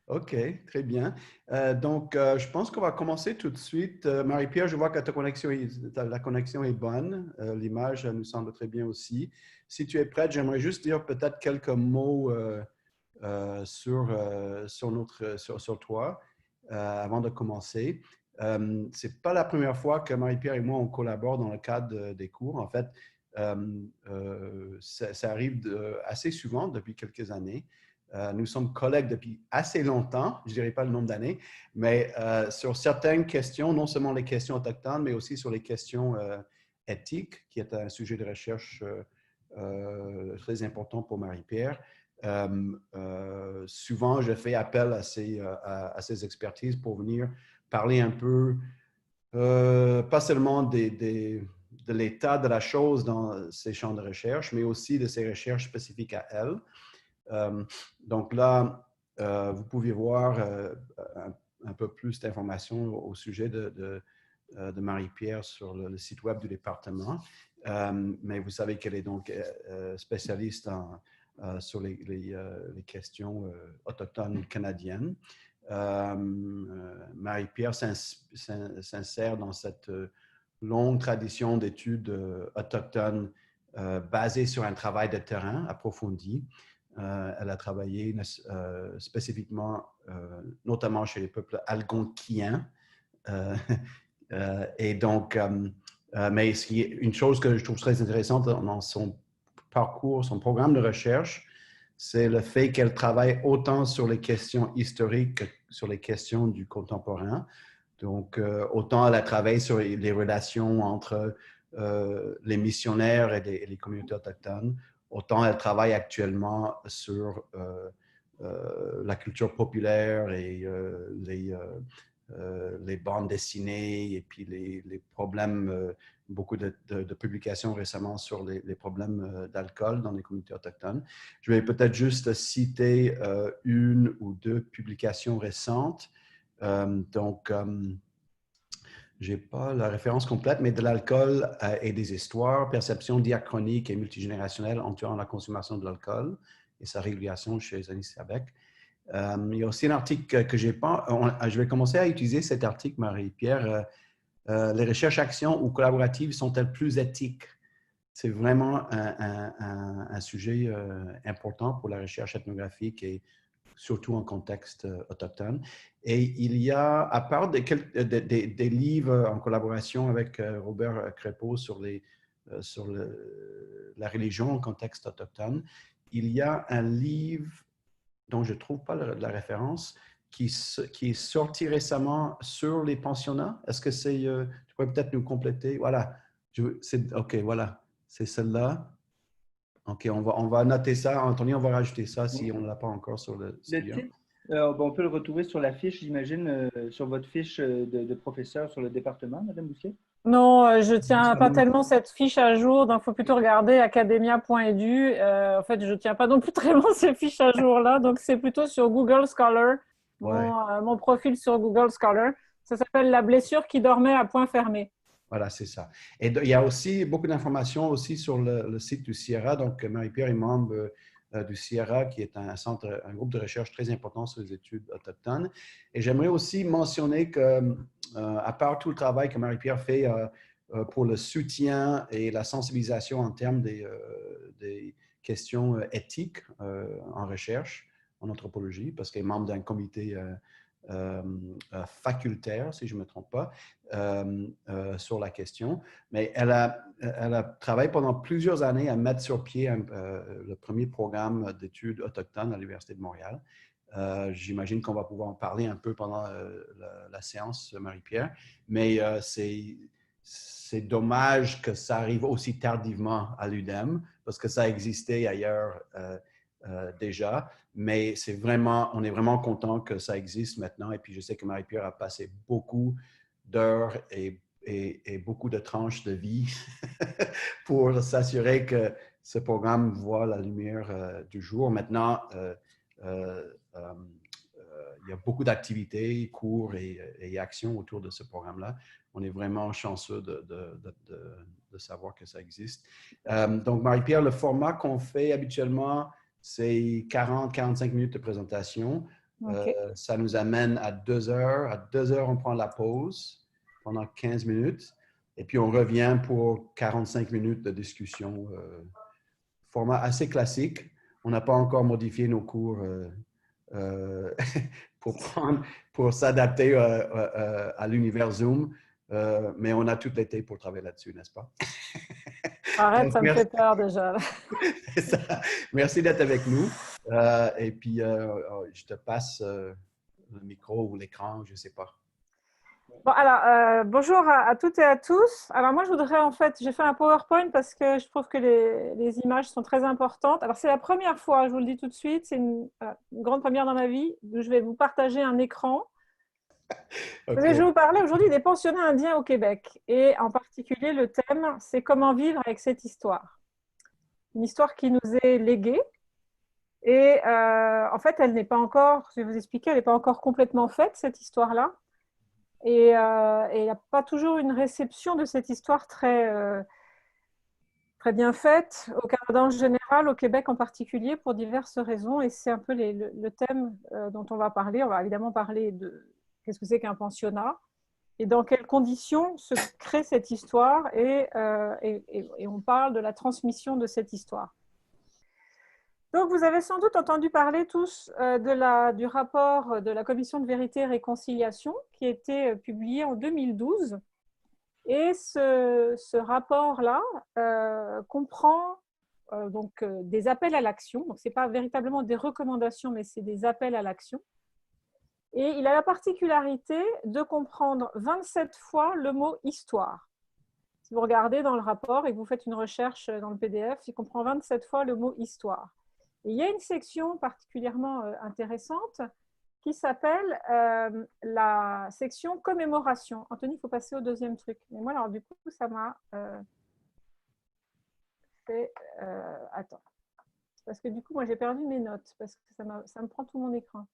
OK, très bien. Je pense qu'on va commencer tout de suite. Marie-Pierre, je vois que la connexion est bonne. L'image nous semble très bien aussi. Si tu es prête, j'aimerais juste dire peut-être quelques mots sur toi avant de commencer. Ce n'est pas la première fois que Marie-Pierre et moi, on collabore dans le cadre des cours. En fait, ça arrive assez souvent depuis quelques années. Nous sommes collègues depuis assez longtemps, je ne dirais pas le nombre d'années, mais sur certaines questions, non seulement les questions autochtones, mais aussi sur les questions éthiques, qui est un sujet de recherche très important pour Marie-Pierre. Souvent, je fais appel à ces expertises pour venir parler un peu, pas seulement de l'état de la chose dans ces champs de recherche, mais aussi de ces recherches spécifiques à elle. Donc là, vous pouvez voir un peu plus d'informations au sujet de Marie-Pierre sur le site web du département. Mais vous savez qu'elle est donc spécialiste sur les questions autochtones canadiennes. Marie-Pierre s'insère dans cette longue tradition d'études autochtones basée sur un travail de terrain approfondi. Elle a travaillé spécifiquement, notamment chez les peuples algonquiens. Et donc, mais une chose que je trouve très intéressante dans son parcours, son programme de recherche, c'est le fait qu'elle travaille autant sur les questions historiques que sur les questions du contemporain. Donc, autant elle a travaillé sur les relations entre les missionnaires et les communautés autochtones, autant elle travaille actuellement sur la culture populaire et les bandes dessinées et puis les problèmes, beaucoup de publications récemment sur les problèmes d'alcool dans les communautés autochtones. Je vais peut-être juste citer une ou deux publications récentes. Je n'ai pas la référence complète, mais de l'alcool et des histoires, perception diachronique et multigénérationnelle entourant la consommation de l'alcool et sa régulation chez les Anisabek. Il y a aussi un article que j'ai pas. Je vais commencer à utiliser cet article, Marie-Pierre. Les recherches actions ou collaboratives sont-elles plus éthiques? C'est vraiment un sujet important pour la recherche ethnographique et surtout en contexte autochtone. Et il y a, à part des livres en collaboration avec Robert Crépeau sur la religion en contexte autochtone, il y a un livre dont je ne trouve pas la référence, qui est sorti récemment sur les pensionnats. Est-ce que c'est... tu pourrais peut-être nous compléter. Voilà. OK, voilà. C'est celle-là. OK, on va noter ça. Anthony, on va rajouter ça si on ne l'a pas encore sur le Le studio. titre, on peut le retrouver sur la fiche, j'imagine, sur votre fiche de professeur sur le département, Madame Bousquet? Non, je tiens pas tellement cette fiche à jour, donc il faut plutôt regarder academia.edu. En fait, je tiens pas non plus très loin ces fiches à jour-là, donc c'est plutôt sur Google Scholar, Ouais. mon profil sur Google Scholar. Ça s'appelle La blessure qui dormait à point fermé. Voilà, c'est ça. Et il y a aussi beaucoup d'informations aussi sur le site du Sierra. Donc, Marie-Pierre est membre du Sierra, qui est un groupe de recherche très important sur les études autochtones. Et j'aimerais aussi mentionner que, à part tout le travail que Marie-Pierre fait pour le soutien et la sensibilisation en termes des questions éthiques en recherche, en anthropologie, parce qu'elle est membre d'un comité facultaire, si je ne me trompe pas, sur la question. Mais elle a travaillé pendant plusieurs années à mettre sur pied le premier programme d'études autochtones à l'Université de Montréal. J'imagine qu'on va pouvoir en parler un peu pendant la séance, Marie-Pierre, mais c'est dommage que ça arrive aussi tardivement à l'UDEM, parce que ça existait ailleurs déjà, mais on est vraiment content que ça existe maintenant. Et puis, je sais que Marie-Pierre a passé beaucoup d'heures et beaucoup de tranches de vie pour s'assurer que ce programme voit la lumière du jour. Maintenant, il y a beaucoup d'activités, cours et actions autour de ce programme-là. On est vraiment chanceux de savoir que ça existe. Donc, Marie-Pierre, le format qu'on fait habituellement, c'est 40-45 minutes de présentation. Ok. Ça nous amène à 2 heures. À 2 heures, on prend la pause pendant 15 minutes. Et puis, on revient pour 45 minutes de discussion. Format assez classique. On n'a pas encore modifié nos cours euh, pour s'adapter à l'univers Zoom. Mais on a tout l'été pour travailler là-dessus, n'est-ce pas? Arrête, Donc, ça me fait peur déjà. merci d'être avec nous. Et puis, je te passe le micro ou l'écran, je ne sais pas. Bon, alors, bonjour à toutes et à tous. Alors, moi, je voudrais, en fait, j'ai fait un PowerPoint parce que je trouve que les images sont très importantes. Alors, c'est la première fois, je vous le dis tout de suite, c'est une grande première dans ma vie, où je vais vous partager un écran. OK. Je vais vous parler aujourd'hui des pensionnats indiens au Québec. Et en particulier, le thème, c'est comment vivre avec cette histoire. Une histoire qui nous est léguée. Et en fait, elle n'est pas encore, je vais vous expliquer, elle n'est pas encore complètement faite, cette histoire-là. Et il n'y a pas toujours une réception de cette histoire très bien faite, au Canada en général, au Québec en particulier, pour diverses raisons. Et c'est un peu le thème dont on va parler. On va évidemment parler de qu'est-ce que c'est qu'un pensionnat et dans quelles conditions se crée cette histoire. Et on parle de la transmission de cette histoire. Donc, vous avez sans doute entendu parler tous du rapport de la Commission de vérité et réconciliation qui a été publié en 2012. Et ce rapport-là comprend des appels à l'action. Donc, ce n'est pas véritablement des recommandations, mais c'est des appels à l'action. Et il a la particularité de comprendre 27 fois le mot « histoire ». Si vous regardez dans le rapport et que vous faites une recherche dans le PDF, il comprend 27 fois le mot « histoire ». Et il y a une section particulièrement intéressante qui s'appelle la section commémoration. Anthony, il faut passer au deuxième truc. Mais moi, alors du coup, ça m'a fait... attends. Parce que du coup, moi, j'ai perdu mes notes parce que ça me prend tout mon écran.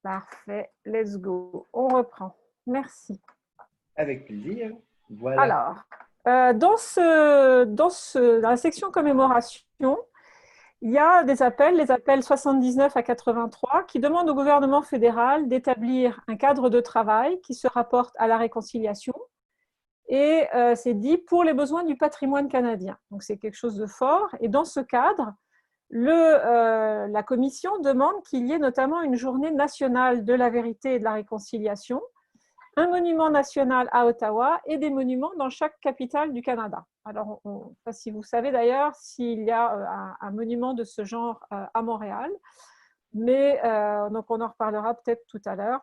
Parfait. Let's go. On reprend. Merci. Avec plaisir. Voilà. Alors, dans la section commémoration, il y a des appels, les appels 79 à 83, qui demandent au gouvernement fédéral d'établir un cadre de travail qui se rapporte à la réconciliation. Et c'est dit pour les besoins du patrimoine canadien. Donc c'est quelque chose de fort. Et dans ce cadre, la commission demande qu'il y ait notamment une journée nationale de la vérité et de la réconciliation, un monument national à Ottawa et des monuments dans chaque capitale du Canada. Alors, je ne sais pas si vous savez d'ailleurs s'il y a un monument de ce genre à Montréal, mais donc on en reparlera peut-être tout à l'heure.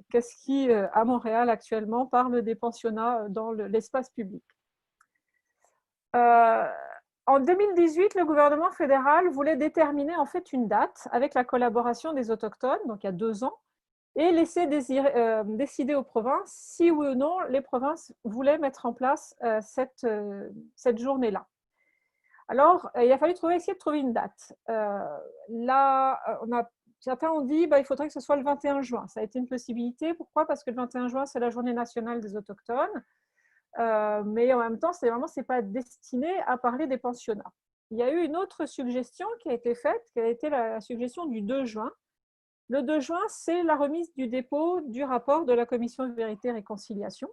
Qu'est-ce qui, à Montréal actuellement, parle des pensionnats dans l'espace public? En 2018, le gouvernement fédéral voulait déterminer en fait une date avec la collaboration des Autochtones, donc il y a 2 ans, et laisser décider aux provinces si oui ou non les provinces voulaient mettre en place cette journée-là. Alors, il a fallu essayer de trouver une date. Certains ont dit qu'il faudrait que ce soit le 21 juin. Ça a été une possibilité. Pourquoi? Parce que le 21 juin, c'est la journée nationale des Autochtones. Mais en même temps, ce n'est pas destiné à parler des pensionnats. Il y a eu une autre suggestion qui a été faite, qui a été la suggestion du 2 juin. Le 2 juin, c'est la remise du dépôt du rapport de la Commission de vérité et réconciliation.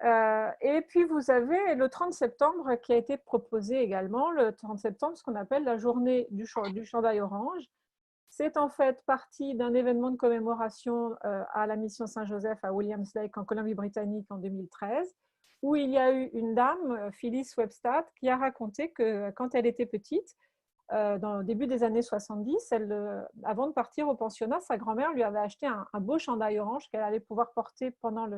Et puis, vous avez le 30 septembre qui a été proposé également, le 30 septembre, ce qu'on appelle la journée du chandail orange. C'est en fait partie d'un événement de commémoration à la mission Saint-Joseph à Williams Lake en Colombie-Britannique en 2013, où il y a eu une dame, Phyllis Webstad, qui a raconté que quand elle était petite, dans le début des années 70, avant de partir au pensionnat, sa grand-mère lui avait acheté un beau chandail orange qu'elle allait pouvoir porter pendant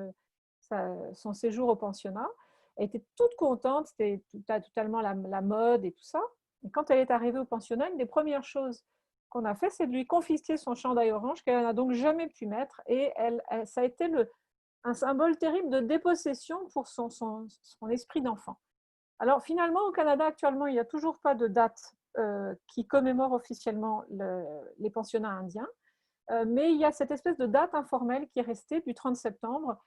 son séjour au pensionnat. Elle était toute contente, c'était totalement la mode et tout ça. Et quand elle est arrivée au pensionnat, une des premières choses qu'on a fait, c'est de lui confisquer son chandail orange qu'elle n'a donc jamais pu mettre. Et ça a été un symbole terrible de dépossession pour son esprit d'enfant. Alors finalement, au Canada, actuellement, il n'y a toujours pas de date qui commémore officiellement les pensionnats indiens, mais il y a cette espèce de date informelle qui est restée du 30 septembre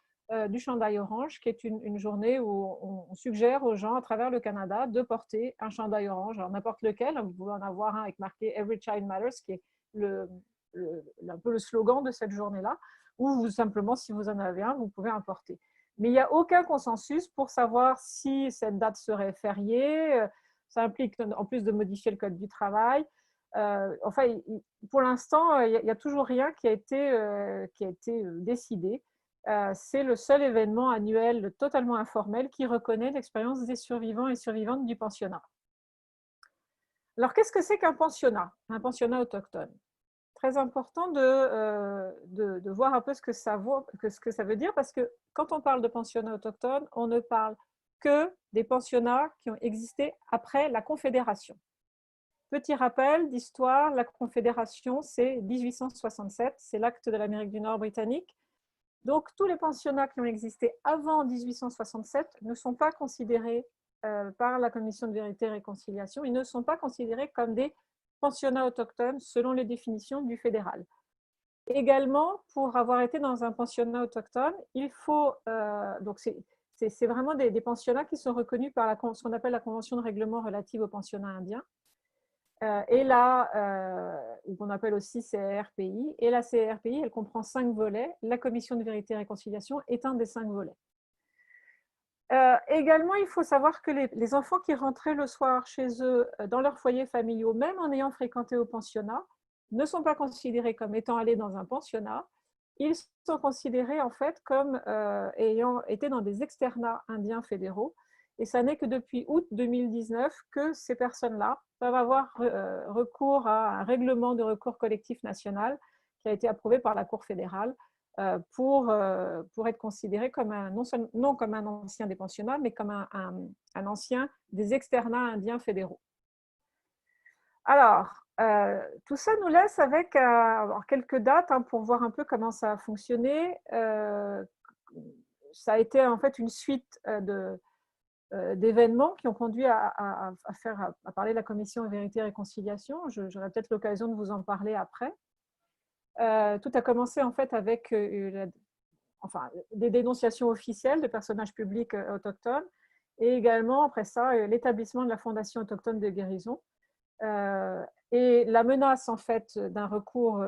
du chandail orange, qui est une journée où on suggère aux gens à travers le Canada de porter un chandail orange, n'importe lequel. Vous pouvez en avoir un avec marqué « Every Child Matters », qui est un peu le slogan de cette journée-là, ou vous, simplement, si vous en avez un, vous pouvez en porter. Mais il n'y a aucun consensus pour savoir si cette date serait fériée. Ça implique en plus de modifier le code du travail. Enfin, pour l'instant, il n'y a toujours rien qui a été décidé. C'est le seul événement annuel totalement informel qui reconnaît l'expérience des survivants et survivantes du pensionnat. Alors, qu'est-ce que c'est qu'un pensionnat autochtone? Très important de voir un peu ce que ça veut dire, parce que quand on parle de pensionnat autochtone, on ne parle que des pensionnats qui ont existé après la Confédération. Petit rappel d'histoire, la Confédération, c'est 1867, c'est l'acte de l'Amérique du Nord britannique. Donc, tous les pensionnats qui ont existé avant 1867 ne sont pas considérés par la Commission de vérité et réconciliation, ils ne sont pas considérés comme des pensionnats autochtones selon les définitions du fédéral. Également, pour avoir été dans un pensionnat autochtone, il faut, donc c'est vraiment des pensionnats qui sont reconnus par ce qu'on appelle la Convention de règlement relative aux pensionnats indiens, et là, qu'on appelle aussi CRPI. Et la CRPI, elle comprend 5 volets. La Commission de vérité et réconciliation est un des 5 volets. Également, il faut savoir que les enfants qui rentraient le soir chez eux dans leurs foyers familiaux, même en ayant fréquenté au pensionnat, ne sont pas considérés comme étant allés dans un pensionnat. Ils sont considérés en fait comme ayant été dans des externats indiens fédéraux. Et ça n'est que depuis août 2019 que ces personnes-là peuvent avoir recours à un règlement de recours collectif national qui a été approuvé par la Cour fédérale pour être considéré comme non comme un ancien des pensionnats, mais comme un ancien des externats indiens fédéraux. Alors, tout ça nous laisse avec quelques dates pour voir un peu comment ça a fonctionné. Ça a été en fait une suite d'événements qui ont conduit à parler de la Commission Vérité et Réconciliation. J'aurai peut-être l'occasion de vous en parler après. Tout a commencé en fait avec des dénonciations officielles de personnages publics autochtones, et également après ça l'établissement de la Fondation autochtone de guérison et la menace en fait d'un recours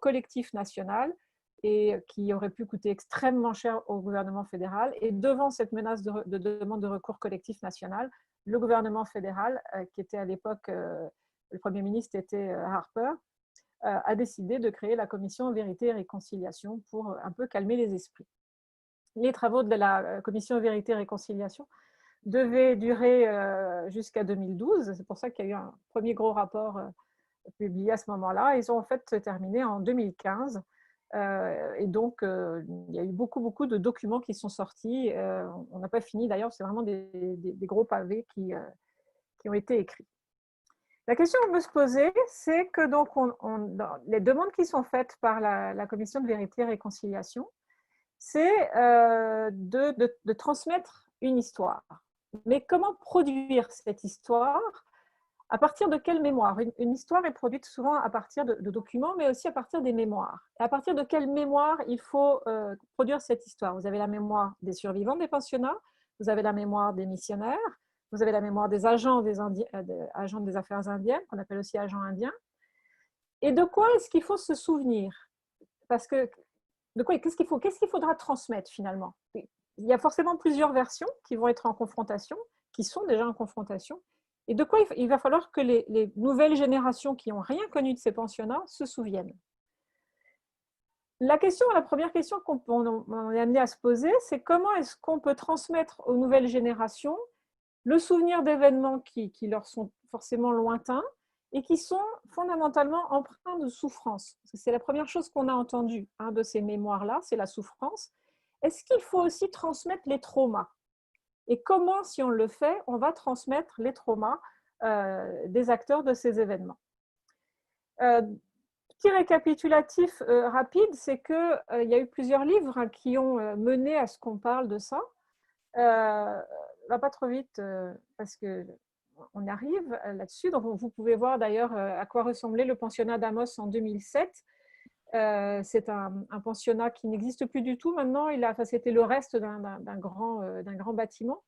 collectif national et qui aurait pu coûter extrêmement cher au gouvernement fédéral. Et devant cette menace de demande de recours collectif national, le gouvernement fédéral, qui était à l'époque, le Premier ministre était Harper, a décidé de créer la Commission Vérité et Réconciliation pour un peu calmer les esprits. Les travaux de la Commission Vérité et Réconciliation devaient durer jusqu'à 2012. C'est pour ça qu'il y a eu un premier gros rapport publié à ce moment-là. Ils ont en fait terminé en 2015. Et donc, il y a eu beaucoup de documents qui sont sortis. On n'a pas fini d'ailleurs, c'est vraiment des gros pavés qui ont été écrits. La question qu'on peut se poser, c'est que donc les demandes qui sont faites par la Commission de vérité et réconciliation, c'est de transmettre une histoire. Mais comment produire cette histoire? À partir de quelle mémoire? Une histoire est produite souvent à partir de documents, mais aussi à partir des mémoires. Et à partir de quelle mémoire il faut produire cette histoire? Vous avez la mémoire des survivants des pensionnats, vous avez la mémoire des missionnaires, vous avez la mémoire des agents agents des affaires indiennes, qu'on appelle aussi agents indiens. Et de quoi est-ce qu'il faut se souvenir? Parce que qu'est-ce qu'il faudra transmettre finalement? Il y a forcément plusieurs versions qui vont être en confrontation, qui sont déjà en confrontation. Et de quoi il va falloir que les nouvelles générations qui n'ont rien connu de ces pensionnats se souviennent? La première question qu'on est amené à se poser, c'est comment est-ce qu'on peut transmettre aux nouvelles générations le souvenir d'événements qui leur sont forcément lointains et qui sont fondamentalement empreints de souffrance. C'est la première chose qu'on a entendue de ces mémoires-là, c'est la souffrance. Est-ce qu'il faut aussi transmettre les traumas? Et comment, si on le fait, on va transmettre les traumas des acteurs de ces événements? Petit récapitulatif rapide, c'est qu'il y a eu plusieurs livres qui ont mené à ce qu'on parle de ça. Pas trop vite parce qu'on arrive là-dessus. Donc, vous pouvez voir d'ailleurs à quoi ressemblait le pensionnat d'Amos en 2007. C'est un pensionnat qui n'existe plus du tout maintenant. C'était le reste d'un grand bâtiment.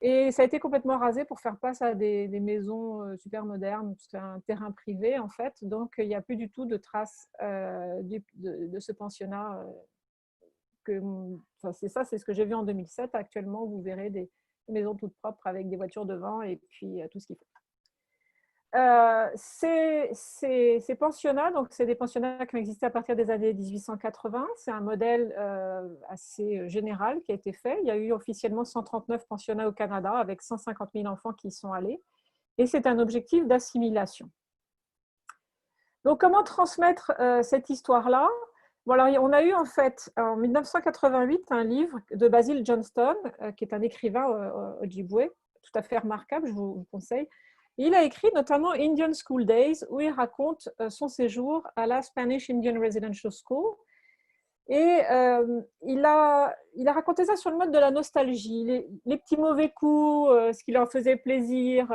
Et ça a été complètement rasé pour faire place à des maisons super modernes. C'est un terrain privé, en fait. Donc, il n'y a plus du tout de traces de ce pensionnat. C'est ce que j'ai vu en 2007. Actuellement, vous verrez des maisons toutes propres avec des voitures devant et puis tout ce qu'il faut. Ces pensionnats, donc c'est des pensionnats qui ont existé à partir des années 1880. C'est un modèle assez général qui a été fait. Il y a eu officiellement 139 pensionnats au Canada avec 150 000 enfants qui y sont allés. Et c'est un objectif d'assimilation. Donc, comment transmettre cette histoire-là? Bon, alors, on a eu en fait en 1988 un livre de Basil Johnston, qui est un écrivain ojibwé, tout à fait remarquable, je vous conseille. Il a écrit notamment Indian School Days, où il raconte son séjour à la Spanish Indian Residential School. Et il a raconté ça sur le mode de la nostalgie, les petits mauvais coups, ce qui leur faisait plaisir,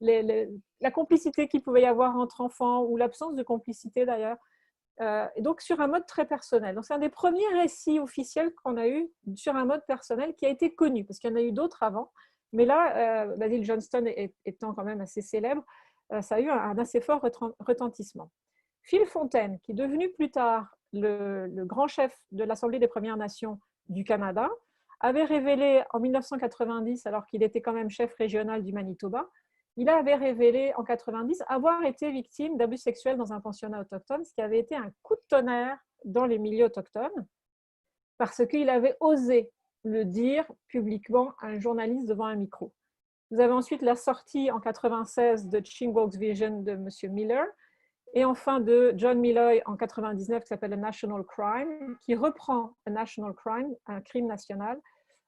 la complicité qu'il pouvait y avoir entre enfants, ou l'absence de complicité d'ailleurs. Et donc sur un mode très personnel. Donc c'est un des premiers récits officiels qu'on a eu sur un mode personnel qui a été connu, parce qu'il y en a eu d'autres avant. Mais là, Basil Johnston étant quand même assez célèbre, ça a eu un assez fort retentissement. Phil Fontaine, qui est devenu plus tard le grand chef de l'Assemblée des Premières Nations du Canada, avait révélé en 1990, alors qu'il était quand même chef régional du Manitoba, il avait révélé en 1990 avoir été victime d'abus sexuels dans un pensionnat autochtone, ce qui avait été un coup de tonnerre dans les milieux autochtones, parce qu'il avait osé le dire publiquement à un journaliste devant un micro. Vous avez ensuite la sortie en 1996 de Chingwok's Vision de M. Miller, et enfin de John Milloy en 1999 qui s'appelle A National Crime, qui reprend A National Crime, un crime national,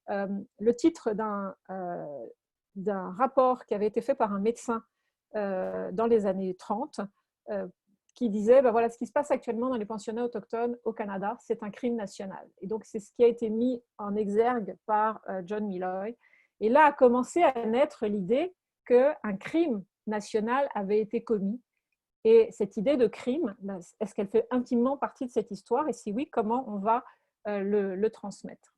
le titre d'un rapport qui avait été fait par un médecin dans les années 30, qui disait, ben voilà, ce qui se passe actuellement dans les pensionnats autochtones au Canada, c'est un crime national. Et donc, c'est ce qui a été mis en exergue par John Milloy. Et là a commencé à naître l'idée qu'un crime national avait été commis. Et cette idée de crime, est-ce qu'elle fait intimement partie de cette histoire? Et si oui, comment on va le transmettre?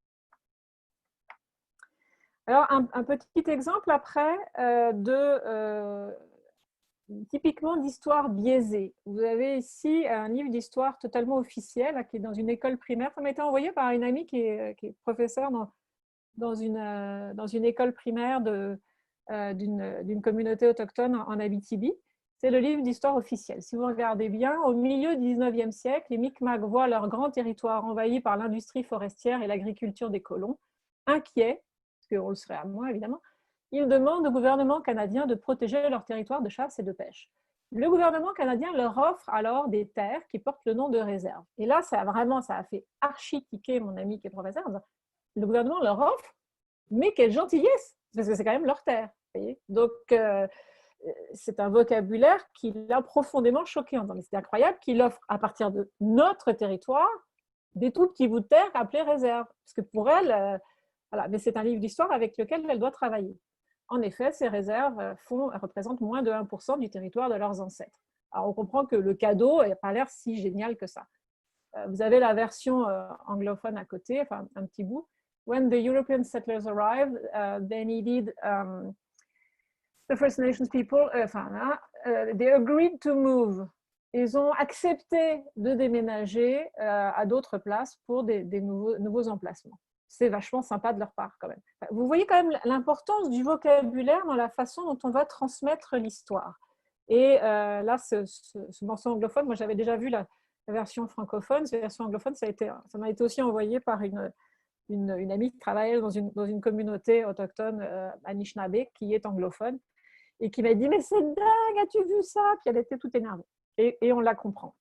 Alors, un petit exemple après typiquement d'histoire biaisée. Vous avez ici un livre d'histoire totalement officiel qui est dans une école primaire. Ça m'a été envoyé par une amie qui est professeure dans une école primaire d'une communauté autochtone en Abitibi. C'est le livre d'histoire officielle. Si vous regardez bien, au milieu du 19e siècle, les Micmacs voient leur grand territoire envahi par l'industrie forestière et l'agriculture des colons. Inquiets, parce qu'on le serait à moins évidemment, ils demandent au gouvernement canadien de protéger leur territoire de chasse et de pêche. Le gouvernement canadien leur offre alors des terres qui portent le nom de réserve. Et là, ça a fait archi-tiquer mon ami qui est professeur. Le gouvernement leur offre, mais quelle gentillesse, parce que c'est quand même leur terre. Voyez. Donc, c'est un vocabulaire qui l'a profondément choqué. C'est incroyable qu'il offre à partir de notre territoire des tout petits bouts de terre appelés réserve. Parce que pour elle, voilà, mais c'est un livre d'histoire avec lequel elle doit travailler. En effet, ces réserves représentent moins de 1% du territoire de leurs ancêtres. Alors, on comprend que le cadeau n'a pas l'air si génial que ça. Vous avez la version anglophone à côté, enfin un petit bout. When the European settlers arrived, they needed the First Nations people, they agreed to move. Ils ont accepté de déménager à d'autres places pour des nouveaux emplacements. C'est vachement sympa de leur part quand même. Vous voyez quand même l'importance du vocabulaire dans la façon dont on va transmettre l'histoire. Et là, ce morceau anglophone, moi j'avais déjà vu la version francophone. Cette version anglophone, ça m'a été aussi envoyé par une amie qui travaillait dans une communauté autochtone Anishinaabe qui est anglophone et qui m'a dit « Mais c'est dingue, as-tu vu ça ?» Puis elle était toute énervée. Et on la comprend.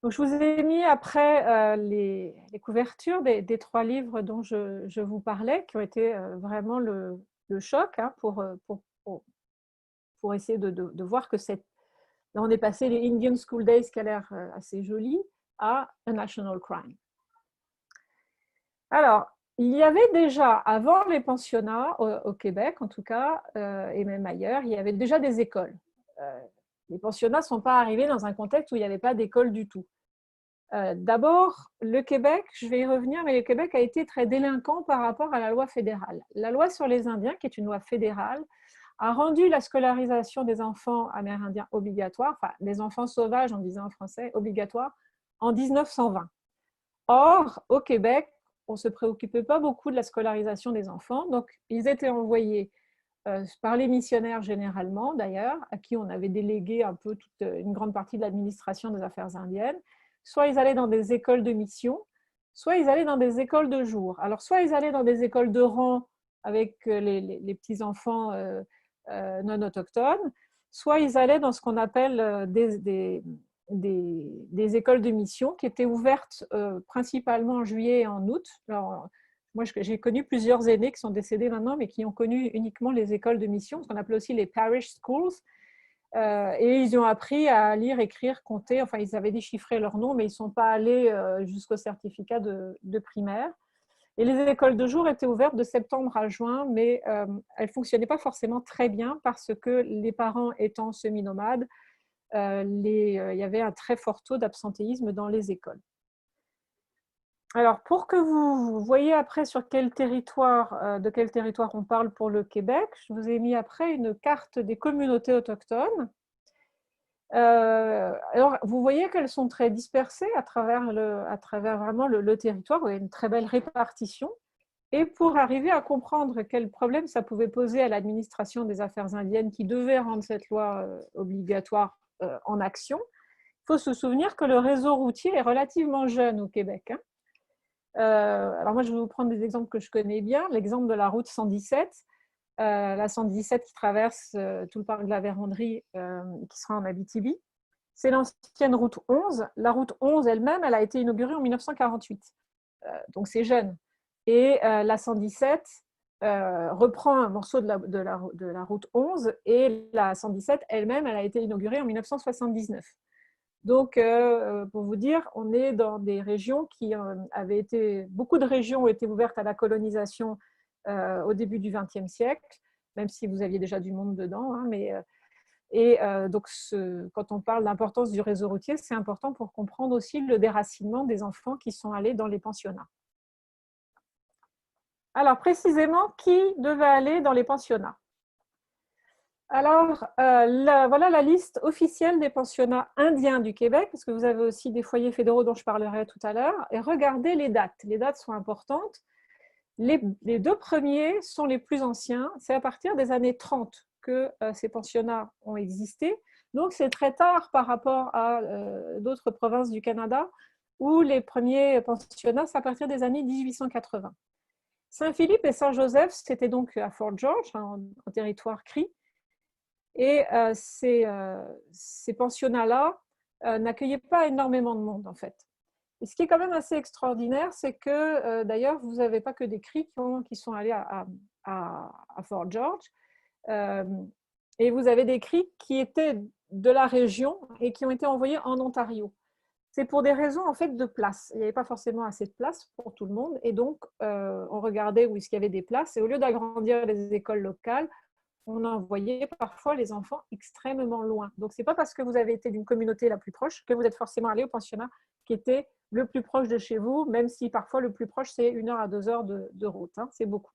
Donc, je vous ai mis après les couvertures des 3 livres dont je vous parlais, qui ont été vraiment le choc pour essayer de voir que là, on est passé les Indian School Days, qui a l'air assez joli, à A National Crime. Alors, il y avait déjà, avant les pensionnats, au Québec en tout cas, et même ailleurs, il y avait déjà des écoles. Les pensionnats ne sont pas arrivés dans un contexte où il n'y avait pas d'école du tout. D'abord, le Québec, je vais y revenir, mais le Québec a été très délinquant par rapport à la loi fédérale. La loi sur les Indiens, qui est une loi fédérale, a rendu la scolarisation des enfants amérindiens obligatoire, enfin des enfants sauvages, on disait en français, obligatoire, en 1920. Or, au Québec, on ne se préoccupait pas beaucoup de la scolarisation des enfants, donc ils étaient envoyés par les missionnaires généralement, d'ailleurs, à qui on avait délégué un peu une grande partie de l'administration des affaires indiennes. Soit ils allaient dans des écoles de mission, soit ils allaient dans des écoles de jour. Alors, soit ils allaient dans des écoles de rang avec les petits-enfants non autochtones, soit ils allaient dans ce qu'on appelle des écoles de mission qui étaient ouvertes principalement en juillet et en août. Alors, moi, j'ai connu plusieurs aînés qui sont décédés maintenant, mais qui ont connu uniquement les écoles de mission, ce qu'on appelait aussi les parish schools. Et ils ont appris à lire, écrire, compter. Enfin, ils avaient déchiffré leur nom, mais ils ne sont pas allés jusqu'au certificat de primaire. Et les écoles de jour étaient ouvertes de septembre à juin, mais elles ne fonctionnaient pas forcément très bien parce que les parents étant semi-nomades, il y avait un très fort taux d'absentéisme dans les écoles. Alors, pour que vous voyez après sur quel territoire, de quel territoire on parle pour le Québec, je vous ai mis après une carte des communautés autochtones. Alors, vous voyez qu'elles sont très dispersées à travers vraiment le territoire, où il y a une très belle répartition. Et pour arriver à comprendre quel problème ça pouvait poser à l'administration des affaires indiennes qui devait rendre cette loi obligatoire en action, il faut se souvenir que le réseau routier est relativement jeune au Québec. Alors moi, je vais vous prendre des exemples que je connais bien. L'exemple de la route 117, la 117 qui traverse tout le parc de la Vérandrie, qui sera en Abitibi. C'est l'ancienne route 11. La route 11 elle-même, elle a été inaugurée en 1948. Donc c'est jeune. Et la 117 reprend un morceau de la route 11 et la 117 elle-même, elle a été inaugurée en 1979. Donc, pour vous dire, on est dans des régions qui avaient été… Beaucoup de régions ont été ouvertes à la colonisation au début du XXe siècle, même si vous aviez déjà du monde dedans. Hein, donc, quand on parle d'importance du réseau routier, c'est important pour comprendre aussi le déracinement des enfants qui sont allés dans les pensionnats. Alors, précisément, qui devait aller dans les pensionnats ? Alors, voilà la liste officielle des pensionnats indiens du Québec, parce que vous avez aussi des foyers fédéraux dont je parlerai tout à l'heure. Et regardez les dates. Les dates sont importantes. Les deux premiers sont les plus anciens. C'est à partir des années 30 que ces pensionnats ont existé. Donc, c'est très tard par rapport à d'autres provinces du Canada, où les premiers pensionnats, c'est à partir des années 1880. Saint-Philippe et Saint-Joseph, c'était donc à Fort George, en territoire cri. Et ces pensionnats-là n'accueillaient pas énormément de monde, en fait. Et ce qui est quand même assez extraordinaire, c'est que, d'ailleurs, vous n'avez pas que des Cris qui sont allés à Fort George, et vous avez des Cris qui étaient de la région et qui ont été envoyés en Ontario. C'est pour des raisons, en fait, de place. Il n'y avait pas forcément assez de place pour tout le monde, et donc, on regardait où est-ce qu'il y avait des places, et au lieu d'agrandir les écoles locales, on envoyait parfois les enfants extrêmement loin. Donc, ce n'est pas parce que vous avez été d'une communauté la plus proche que vous êtes forcément allé au pensionnat qui était le plus proche de chez vous, même si parfois le plus proche, c'est 1 heure à 2 heures de route. Hein, c'est beaucoup.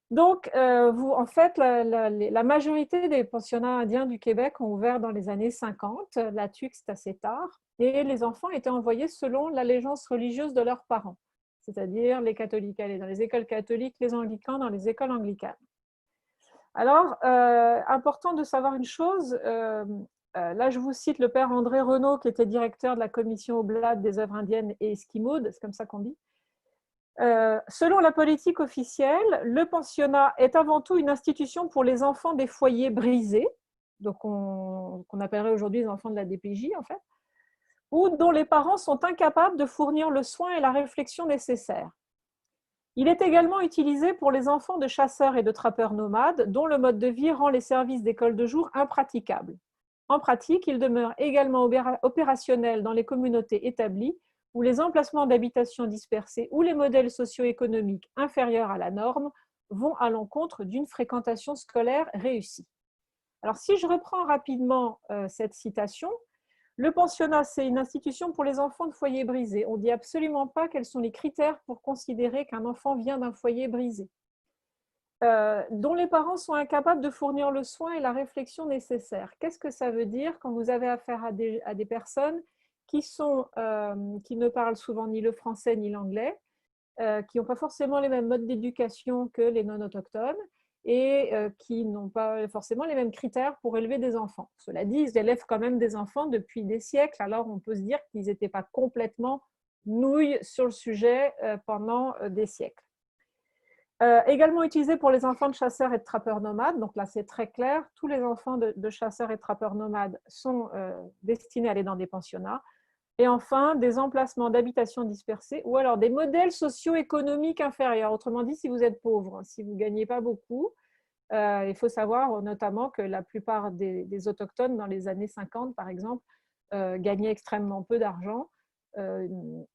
Donc, en fait, la majorité des pensionnats indiens du Québec ont ouvert dans les années 50. Là-dessus, c'est assez tard. Et les enfants étaient envoyés selon l'allégeance religieuse de leurs parents. C'est-à-dire les catholiques allaient dans les écoles catholiques, les anglicans dans les écoles anglicanes. Alors, important de savoir une chose, là je vous cite le père André Renaud qui était directeur de la commission oblate des œuvres indiennes et esquimaudes, c'est comme ça qu'on dit. Selon la politique officielle, le pensionnat est avant tout une institution pour les enfants des foyers brisés, donc qu'on appellerait aujourd'hui les enfants de la DPJ en fait, ou dont les parents sont incapables de fournir le soin et la réflexion nécessaires. Il est également utilisé pour les enfants de chasseurs et de trappeurs nomades, dont le mode de vie rend les services d'école de jour impraticables. En pratique, il demeure également opérationnel dans les communautés établies où les emplacements d'habitation dispersés ou les modèles socio-économiques inférieurs à la norme vont à l'encontre d'une fréquentation scolaire réussie. Alors, si je reprends rapidement cette citation, le pensionnat, c'est une institution pour les enfants de foyers brisés. On ne dit absolument pas quels sont les critères pour considérer qu'un enfant vient d'un foyer brisé, dont les parents sont incapables de fournir le soin et la réflexion nécessaires. Qu'est-ce que ça veut dire quand vous avez affaire à des personnes qui ne parlent souvent ni le français ni l'anglais, qui n'ont pas forcément les mêmes modes d'éducation que les non-autochtones et qui n'ont pas forcément les mêmes critères pour élever des enfants. Cela dit, ils élèvent quand même des enfants depuis des siècles, alors on peut se dire qu'ils n'étaient pas complètement nouilles sur le sujet pendant des siècles. Également utilisé pour les enfants de chasseurs et de trappeurs nomades, donc là c'est très clair, tous les enfants de chasseurs et de trappeurs nomades sont destinés à aller dans des pensionnats. Et enfin, des emplacements d'habitation dispersés ou alors des modèles socio-économiques inférieurs. Autrement dit, si vous êtes pauvre, si vous ne gagnez pas beaucoup, il faut savoir notamment que la plupart des autochtones dans les années 50, par exemple, gagnaient extrêmement peu d'argent.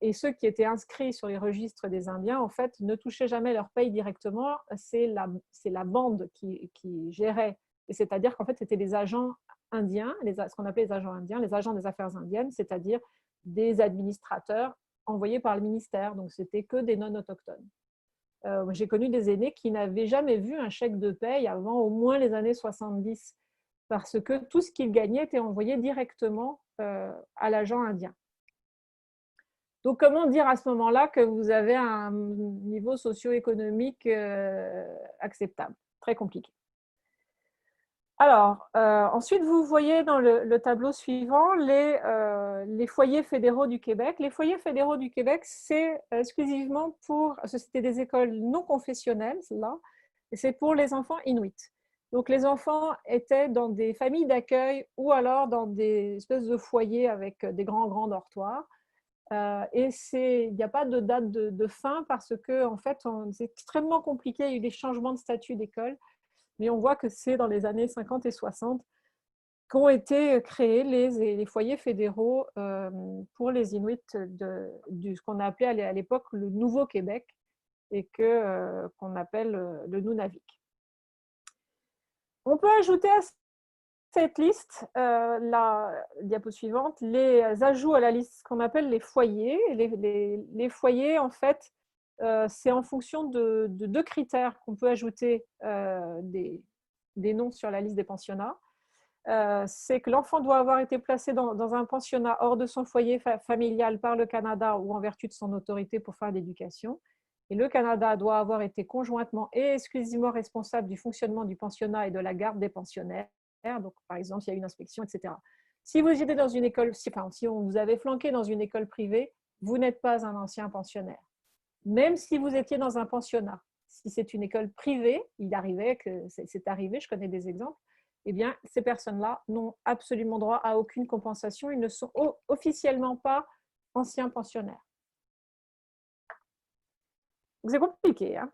Et ceux qui étaient inscrits sur les registres des Indiens, en fait, ne touchaient jamais leur paye directement. C'est la bande qui gérait. C'est-à-dire qu'en fait, c'était les agents indiens, ce qu'on appelait les agents indiens, les agents des affaires indiennes, c'est-à-dire des administrateurs envoyés par le ministère. Donc, c'était que des non-autochtones. J'ai connu des aînés qui n'avaient jamais vu un chèque de paye avant au moins les années 70, parce que tout ce qu'ils gagnaient était envoyé directement à l'agent indien. Donc, comment dire à ce moment-là que vous avez un niveau socio-économique acceptable? Très compliqué. Alors, ensuite, vous voyez dans le tableau suivant les foyers fédéraux du Québec. Les foyers fédéraux du Québec, c'est exclusivement pour, c'était des écoles non confessionnelles, là, et c'est pour les enfants inuits. Donc, les enfants étaient dans des familles d'accueil ou alors dans des espèces de foyers avec des grands dortoirs. Et il n'y a pas de date de fin parce que, en fait, c'est extrêmement compliqué. Il y a eu des changements de statut d'école. Mais on voit que c'est dans les années 50 et 60 qu'ont été créés les foyers fédéraux pour les Inuits ce qu'on a appelé à l'époque le Nouveau-Québec et qu'on appelle le Nunavik. On peut ajouter à cette liste, la diapo suivante, les ajouts à la liste qu'on appelle les foyers. Les foyers, en fait, c'est en fonction de deux critères qu'on peut ajouter des noms sur la liste des pensionnats. C'est que l'enfant doit avoir été placé dans un pensionnat hors de son foyer familial par le Canada ou en vertu de son autorité pour faire l'éducation. Et le Canada doit avoir été conjointement et exclusivement responsable du fonctionnement du pensionnat et de la garde des pensionnaires. Donc, par exemple, il y a une inspection, etc. Si vous étiez dans une école, si on vous avait flanqué dans une école privée, vous n'êtes pas un ancien pensionnaire. Même si vous étiez dans un pensionnat, si c'est une école privée, il arrivait que c'est arrivé, je connais des exemples, eh bien, ces personnes-là n'ont absolument droit à aucune compensation. Ils ne sont officiellement pas anciens pensionnaires. C'est compliqué, hein?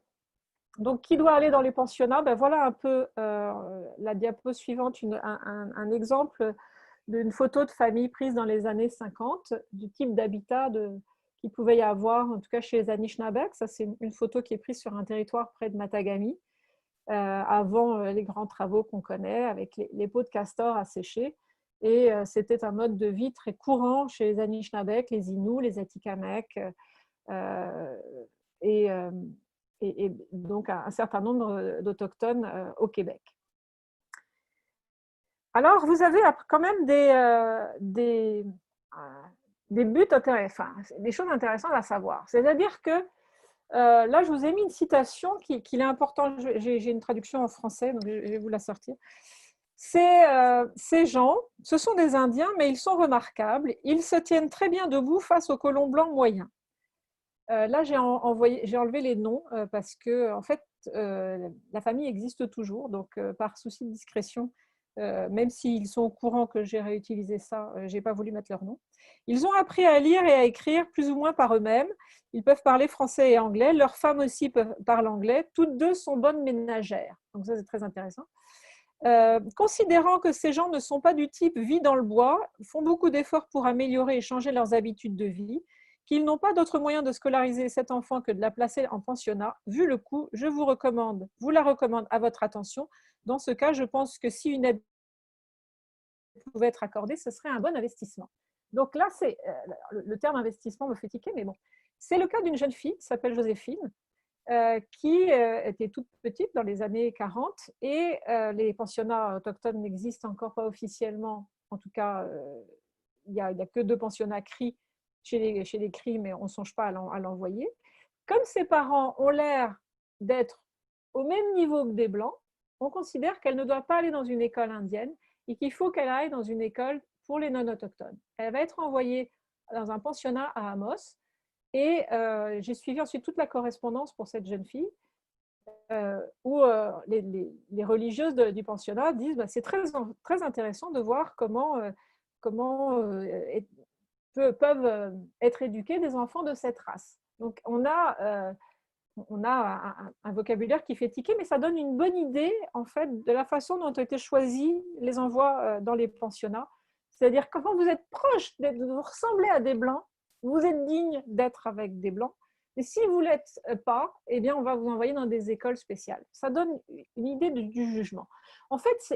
Donc, qui doit aller dans les pensionnats? Ben, voilà un peu la diapo suivante, un exemple d'une photo de famille prise dans les années 50, du type d'habitat qu'il pouvait y avoir, en tout cas chez les Anishinabek. Ça, c'est une photo qui est prise sur un territoire près de Matagami, avant les grands travaux qu'on connaît, avec les pots de castor à sécher. Et c'était un mode de vie très courant chez les Anishinabek, les Inuits, les Atikamekw, et donc un certain nombre d'autochtones au Québec. Alors, vous avez quand même des buts intéressants, des choses intéressantes à savoir. C'est-à-dire que là, je vous ai mis une citation qu'il est important, j'ai une traduction en français, donc je vais vous la sortir. Ces gens, ce sont des Indiens, mais ils sont remarquables. Ils se tiennent très bien debout face aux colons blancs moyens. Là, j'ai enlevé les noms parce que, en fait, la famille existe toujours. Donc, par souci de discrétion, même s'ils sont au courant que j'ai réutilisé ça, je n'ai pas voulu mettre leur nom. Ils ont appris à lire et à écrire plus ou moins par eux-mêmes. Ils peuvent parler français et anglais. Leurs femmes aussi parlent anglais. Toutes deux sont bonnes ménagères. Donc, ça, c'est très intéressant. Considérant que ces gens ne sont pas du type vie dans le bois, font beaucoup d'efforts pour améliorer et changer leurs habitudes de vie, qu'ils n'ont pas d'autre moyen de scolariser cet enfant que de la placer en pensionnat, vu le coût, je vous la recommande à votre attention. Dans ce cas, je pense que si une aide pouvait être accordée, ce serait un bon investissement. Donc là, le terme investissement me fait tiquer, mais bon. C'est le cas d'une jeune fille qui s'appelle Joséphine, qui était toute petite dans les années 40 et les pensionnats autochtones n'existent encore pas officiellement. En tout cas, il n'y a que 2 pensionnats CRI chez les CRI, mais on ne songe pas à l'envoyer. Comme ses parents ont l'air d'être au même niveau que des Blancs, on considère qu'elle ne doit pas aller dans une école indienne et qu'il faut qu'elle aille dans une école pour les non-autochtones. Elle va être envoyée dans un pensionnat à Amos et j'ai suivi ensuite toute la correspondance pour cette jeune fille où les religieuses du pensionnat disent bah, c'est très, très intéressant de voir comment peuvent être éduqués des enfants de cette race. Donc, on a un vocabulaire qui fait tiquer, mais ça donne une bonne idée en fait de la façon dont ont été choisis les envois dans les pensionnats. C'est-à-dire que quand vous êtes proche, vous ressemblez à des Blancs, vous êtes digne d'être avec des Blancs, mais si vous ne l'êtes pas, eh bien, on va vous envoyer dans des écoles spéciales. Ça donne une idée du jugement. En fait, ce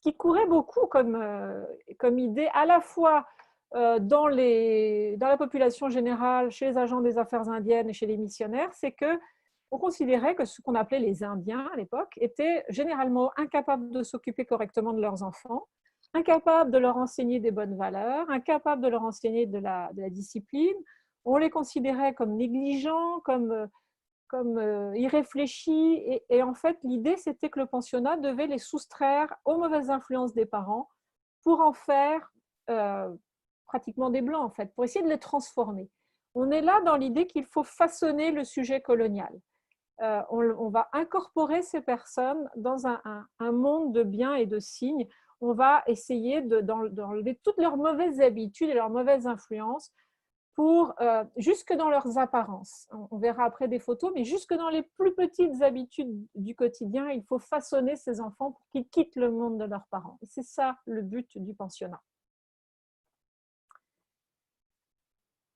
qui courait beaucoup comme idée, à la fois dans la population générale, chez les agents des affaires indiennes et chez les missionnaires, c'est qu'on considérait que ce qu'on appelait les Indiens à l'époque étaient généralement incapables de s'occuper correctement de leurs enfants, incapables de leur enseigner des bonnes valeurs, incapables de leur enseigner de la discipline. On les considérait comme négligents, comme irréfléchis. Et en fait, l'idée, c'était que le pensionnat devait les soustraire aux mauvaises influences des parents pour en faire pratiquement des Blancs, en fait, pour essayer de les transformer. On est là dans l'idée qu'il faut façonner le sujet colonial. On va incorporer ces personnes dans un monde de biens et de signes. On va essayer d'enlever toutes leurs mauvaises habitudes et leurs mauvaises influences jusque dans leurs apparences. On verra après des photos, mais jusque dans les plus petites habitudes du quotidien, il faut façonner ces enfants pour qu'ils quittent le monde de leurs parents. Et c'est ça le but du pensionnat.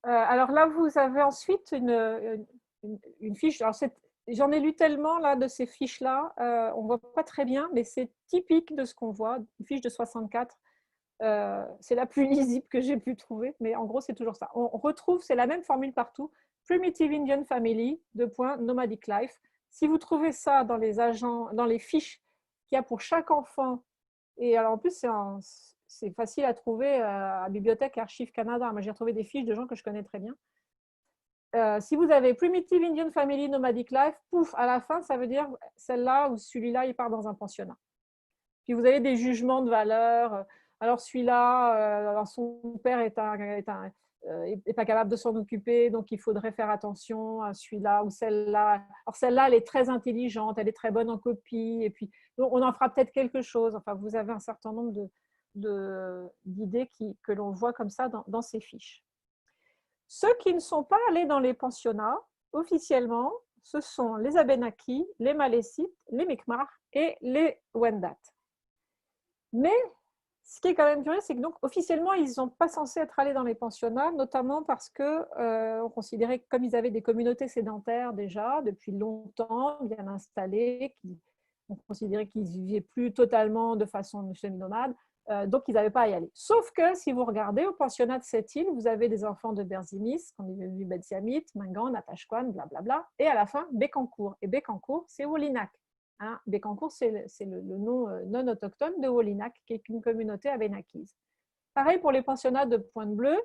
Alors là, vous avez ensuite une fiche. J'en ai lu tellement là, de ces fiches-là, on ne voit pas très bien, mais c'est typique de ce qu'on voit, une fiche de 64. C'est la plus lisible que j'ai pu trouver, mais en gros, c'est toujours ça. On retrouve, c'est la même formule partout, Primitive Indian Family, Nomadic Life. Si vous trouvez ça dans les fiches qu'il y a pour chaque enfant, et alors en plus, c'est facile à trouver à Bibliothèque Archives Canada. Moi, j'ai retrouvé des fiches de gens que je connais très bien. Si vous avez Primitive Indian Family, Nomadic Life, pouf, à la fin, ça veut dire celle-là ou celui-là, il part dans un pensionnat. Puis vous avez des jugements de valeur. Alors celui-là, son père est pas capable de s'en occuper, donc il faudrait faire attention à celui-là ou celle-là. Alors celle-là, elle est très intelligente, elle est très bonne en copie, et puis on en fera peut-être quelque chose. Enfin, vous avez un certain nombre d'idées que l'on voit comme ça dans ces fiches. Ceux qui ne sont pas allés dans les pensionnats, officiellement, ce sont les Abénaquis, les Malécites, les Mi'kmaq et les Wendat. Mais ce qui est quand même curieux, c'est que donc, officiellement, ils ne sont pas censés être allés dans les pensionnats, notamment parce qu'on considérait que comme ils avaient des communautés sédentaires déjà, depuis longtemps, bien installées, on considérait qu'ils ne vivaient plus totalement de façon semi-nomade, donc ils n'avaient pas à y aller. Sauf que si vous regardez au pensionnat de cette île, vous avez des enfants de Berzimis, comme il y a eu Betsiamit, Mingan, Natashquan, blablabla, et à la fin, Bécancour. Et Bécancour, c'est Wolinak. Hein, Bécancour, c'est le nom non autochtone de Wolinak, qui est une communauté abénakise. Pareil pour les pensionnats de Pointe-Bleue,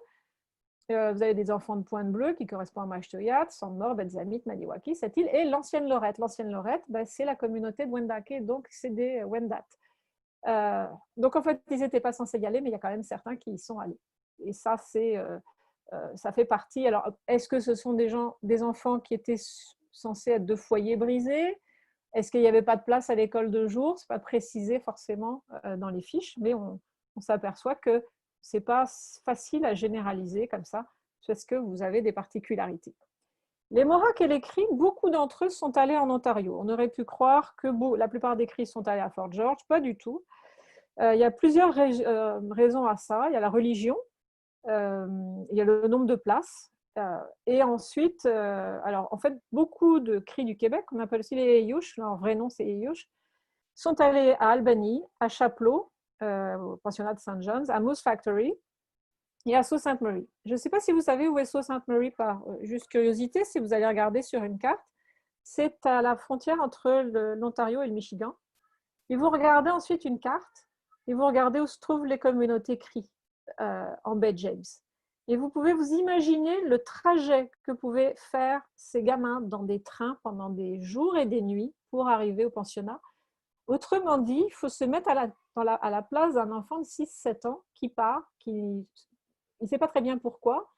vous avez des enfants de Pointe-Bleue qui correspondent à Mashtoyat, Sandor, Betzamit, Maniwaki, cette île, et l'ancienne Lorette. L'ancienne Lorette, c'est la communauté de Wendake, donc c'est des Wendat. Donc en fait, ils n'étaient pas censés y aller, mais il y a quand même certains qui y sont allés. Et ça, ça fait partie. Alors, est-ce que ce sont des enfants qui étaient censés être de foyers brisés? Est-ce qu'il n'y avait pas de place à l'école de jour? Ce n'est pas précisé forcément dans les fiches, mais on s'aperçoit que ce n'est pas facile à généraliser comme ça, parce que vous avez des particularités. Les Mohawks et les Cris, beaucoup d'entre eux sont allés en Ontario. On aurait pu croire que la plupart des Cris sont allés à Fort George, pas du tout. Il y a plusieurs raisons à ça. Il y a la religion, il y a le nombre de places. Et ensuite, alors en fait, beaucoup de Cris du Québec, on appelle aussi les Ayouches, leur vrai nom c'est Ayouches, sont allés à Albany, à Chapleau, au pensionnat de St. John's, à Moose Factory et à Sault Ste. Marie. Je ne sais pas si vous savez où est Sault Ste. Marie, par juste curiosité, si vous allez regarder sur une carte. C'est à la frontière entre l'Ontario et le Michigan. Et vous regardez ensuite une carte et vous regardez où se trouvent les communautés Cri en baie James. Et vous pouvez vous imaginer le trajet que pouvaient faire ces gamins dans des trains pendant des jours et des nuits pour arriver au pensionnat. Autrement dit, il faut se mettre à la place d'un enfant de 6-7 ans qui part, il ne sait pas très bien pourquoi.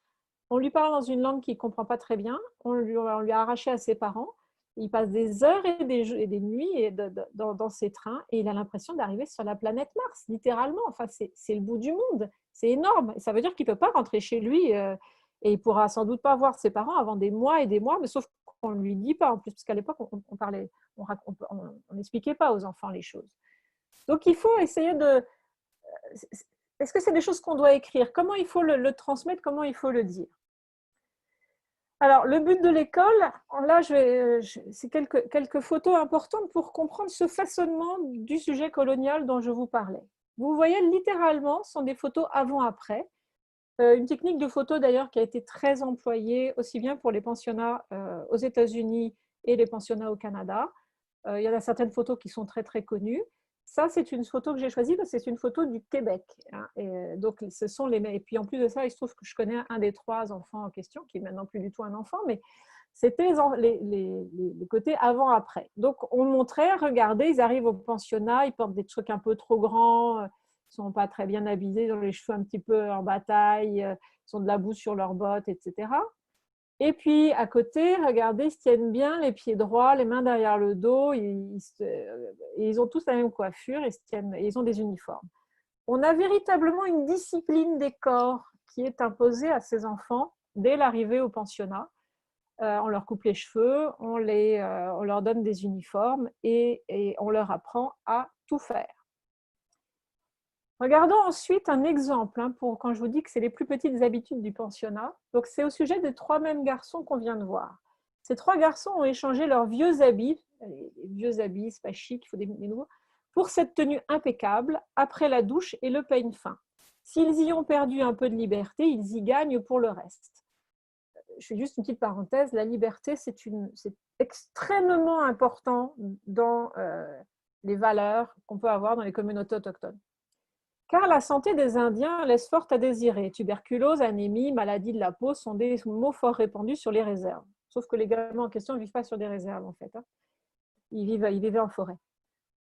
On lui parle dans une langue qu'il ne comprend pas très bien. On lui a arraché à ses parents. Il passe des heures et des nuits dans ces trains et il a l'impression d'arriver sur la planète Mars, littéralement. Enfin, c'est le bout du monde. C'est énorme. Et ça veut dire qu'il ne peut pas rentrer chez lui et il ne pourra sans doute pas voir ses parents avant des mois et des mois, mais sauf qu'on ne lui dit pas en plus, parce qu'à l'époque, on n'expliquait pas aux enfants les choses. Donc, il faut essayer de… Est-ce que c'est des choses qu'on doit écrire? Comment il faut le transmettre? Comment il faut le dire? Alors, le but de l'école, là, c'est quelques photos importantes pour comprendre ce façonnement du sujet colonial dont je vous parlais. Vous voyez, littéralement, ce sont des photos avant-après. Une technique de photo, d'ailleurs, qui a été très employée, aussi bien pour les pensionnats aux États-Unis et les pensionnats au Canada. Il y en a certaines photos qui sont très, très connues. Ça, c'est une photo que j'ai choisie parce que c'est une photo du Québec. Hein. Et donc, ce sont et puis en plus de ça, il se trouve que je connais un des 3 enfants en question, qui est maintenant plus du tout un enfant, mais c'était les côtés avant-après. Donc, on montrait, regardez, ils arrivent au pensionnat, ils portent des trucs un peu trop grands, ils ne sont pas très bien habillés, ils ont les cheveux un petit peu en bataille, ils ont de la boue sur leurs bottes, etc. Et puis, à côté, regardez, ils se tiennent bien, les pieds droits, les mains derrière le dos. Ils ont tous la même coiffure et ils ont des uniformes. On a véritablement une discipline des corps qui est imposée à ces enfants dès l'arrivée au pensionnat. On leur coupe les cheveux, on leur donne des uniformes et on leur apprend à tout faire. Regardons ensuite un exemple pour quand je vous dis que c'est les plus petites habitudes du pensionnat. Donc, c'est au sujet des 3 mêmes garçons qu'on vient de voir. Ces 3 garçons ont échangé leurs vieux habits, c'est pas chic, il faut des nouveaux, pour cette tenue impeccable après la douche et le peigne fin. S'ils y ont perdu un peu de liberté, ils y gagnent pour le reste. Je fais juste une petite parenthèse, la liberté, c'est extrêmement important dans les valeurs qu'on peut avoir dans les communautés autochtones. Car la santé des Indiens laisse fort à désirer. Tuberculose, anémie, maladie de la peau sont des mots fort répandus sur les réserves. Sauf que les gamins en question ne vivent pas sur des réserves, en fait. Ils vivaient en forêt.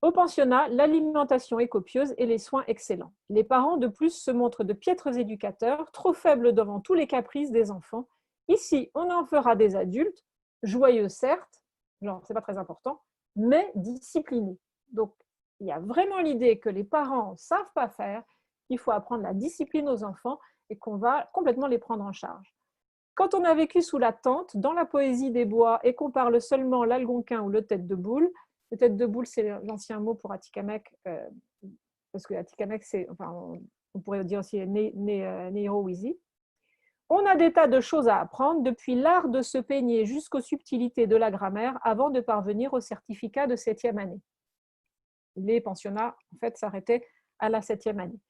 Au pensionnat, l'alimentation est copieuse et les soins excellents. Les parents, de plus, se montrent de piètres éducateurs, trop faibles devant tous les caprices des enfants. Ici, on en fera des adultes, joyeux certes, genre c'est pas très important, mais disciplinés. Donc, il y a vraiment l'idée que les parents ne savent pas faire, qu'il faut apprendre la discipline aux enfants et qu'on va complètement les prendre en charge. Quand on a vécu sous la tente, dans la poésie des bois, et qu'on parle seulement l'algonquin ou le tête de boule, le tête de boule, c'est l'ancien mot pour Atikamekw, parce que Atikamekw, c'est, enfin, on pourrait dire aussi Nehoro-Wizi. On a des tas de choses à apprendre, depuis l'art de se peigner jusqu'aux subtilités de la grammaire, avant de parvenir au certificat de 7e année. Les pensionnats, en fait, s'arrêtaient à la 7e année.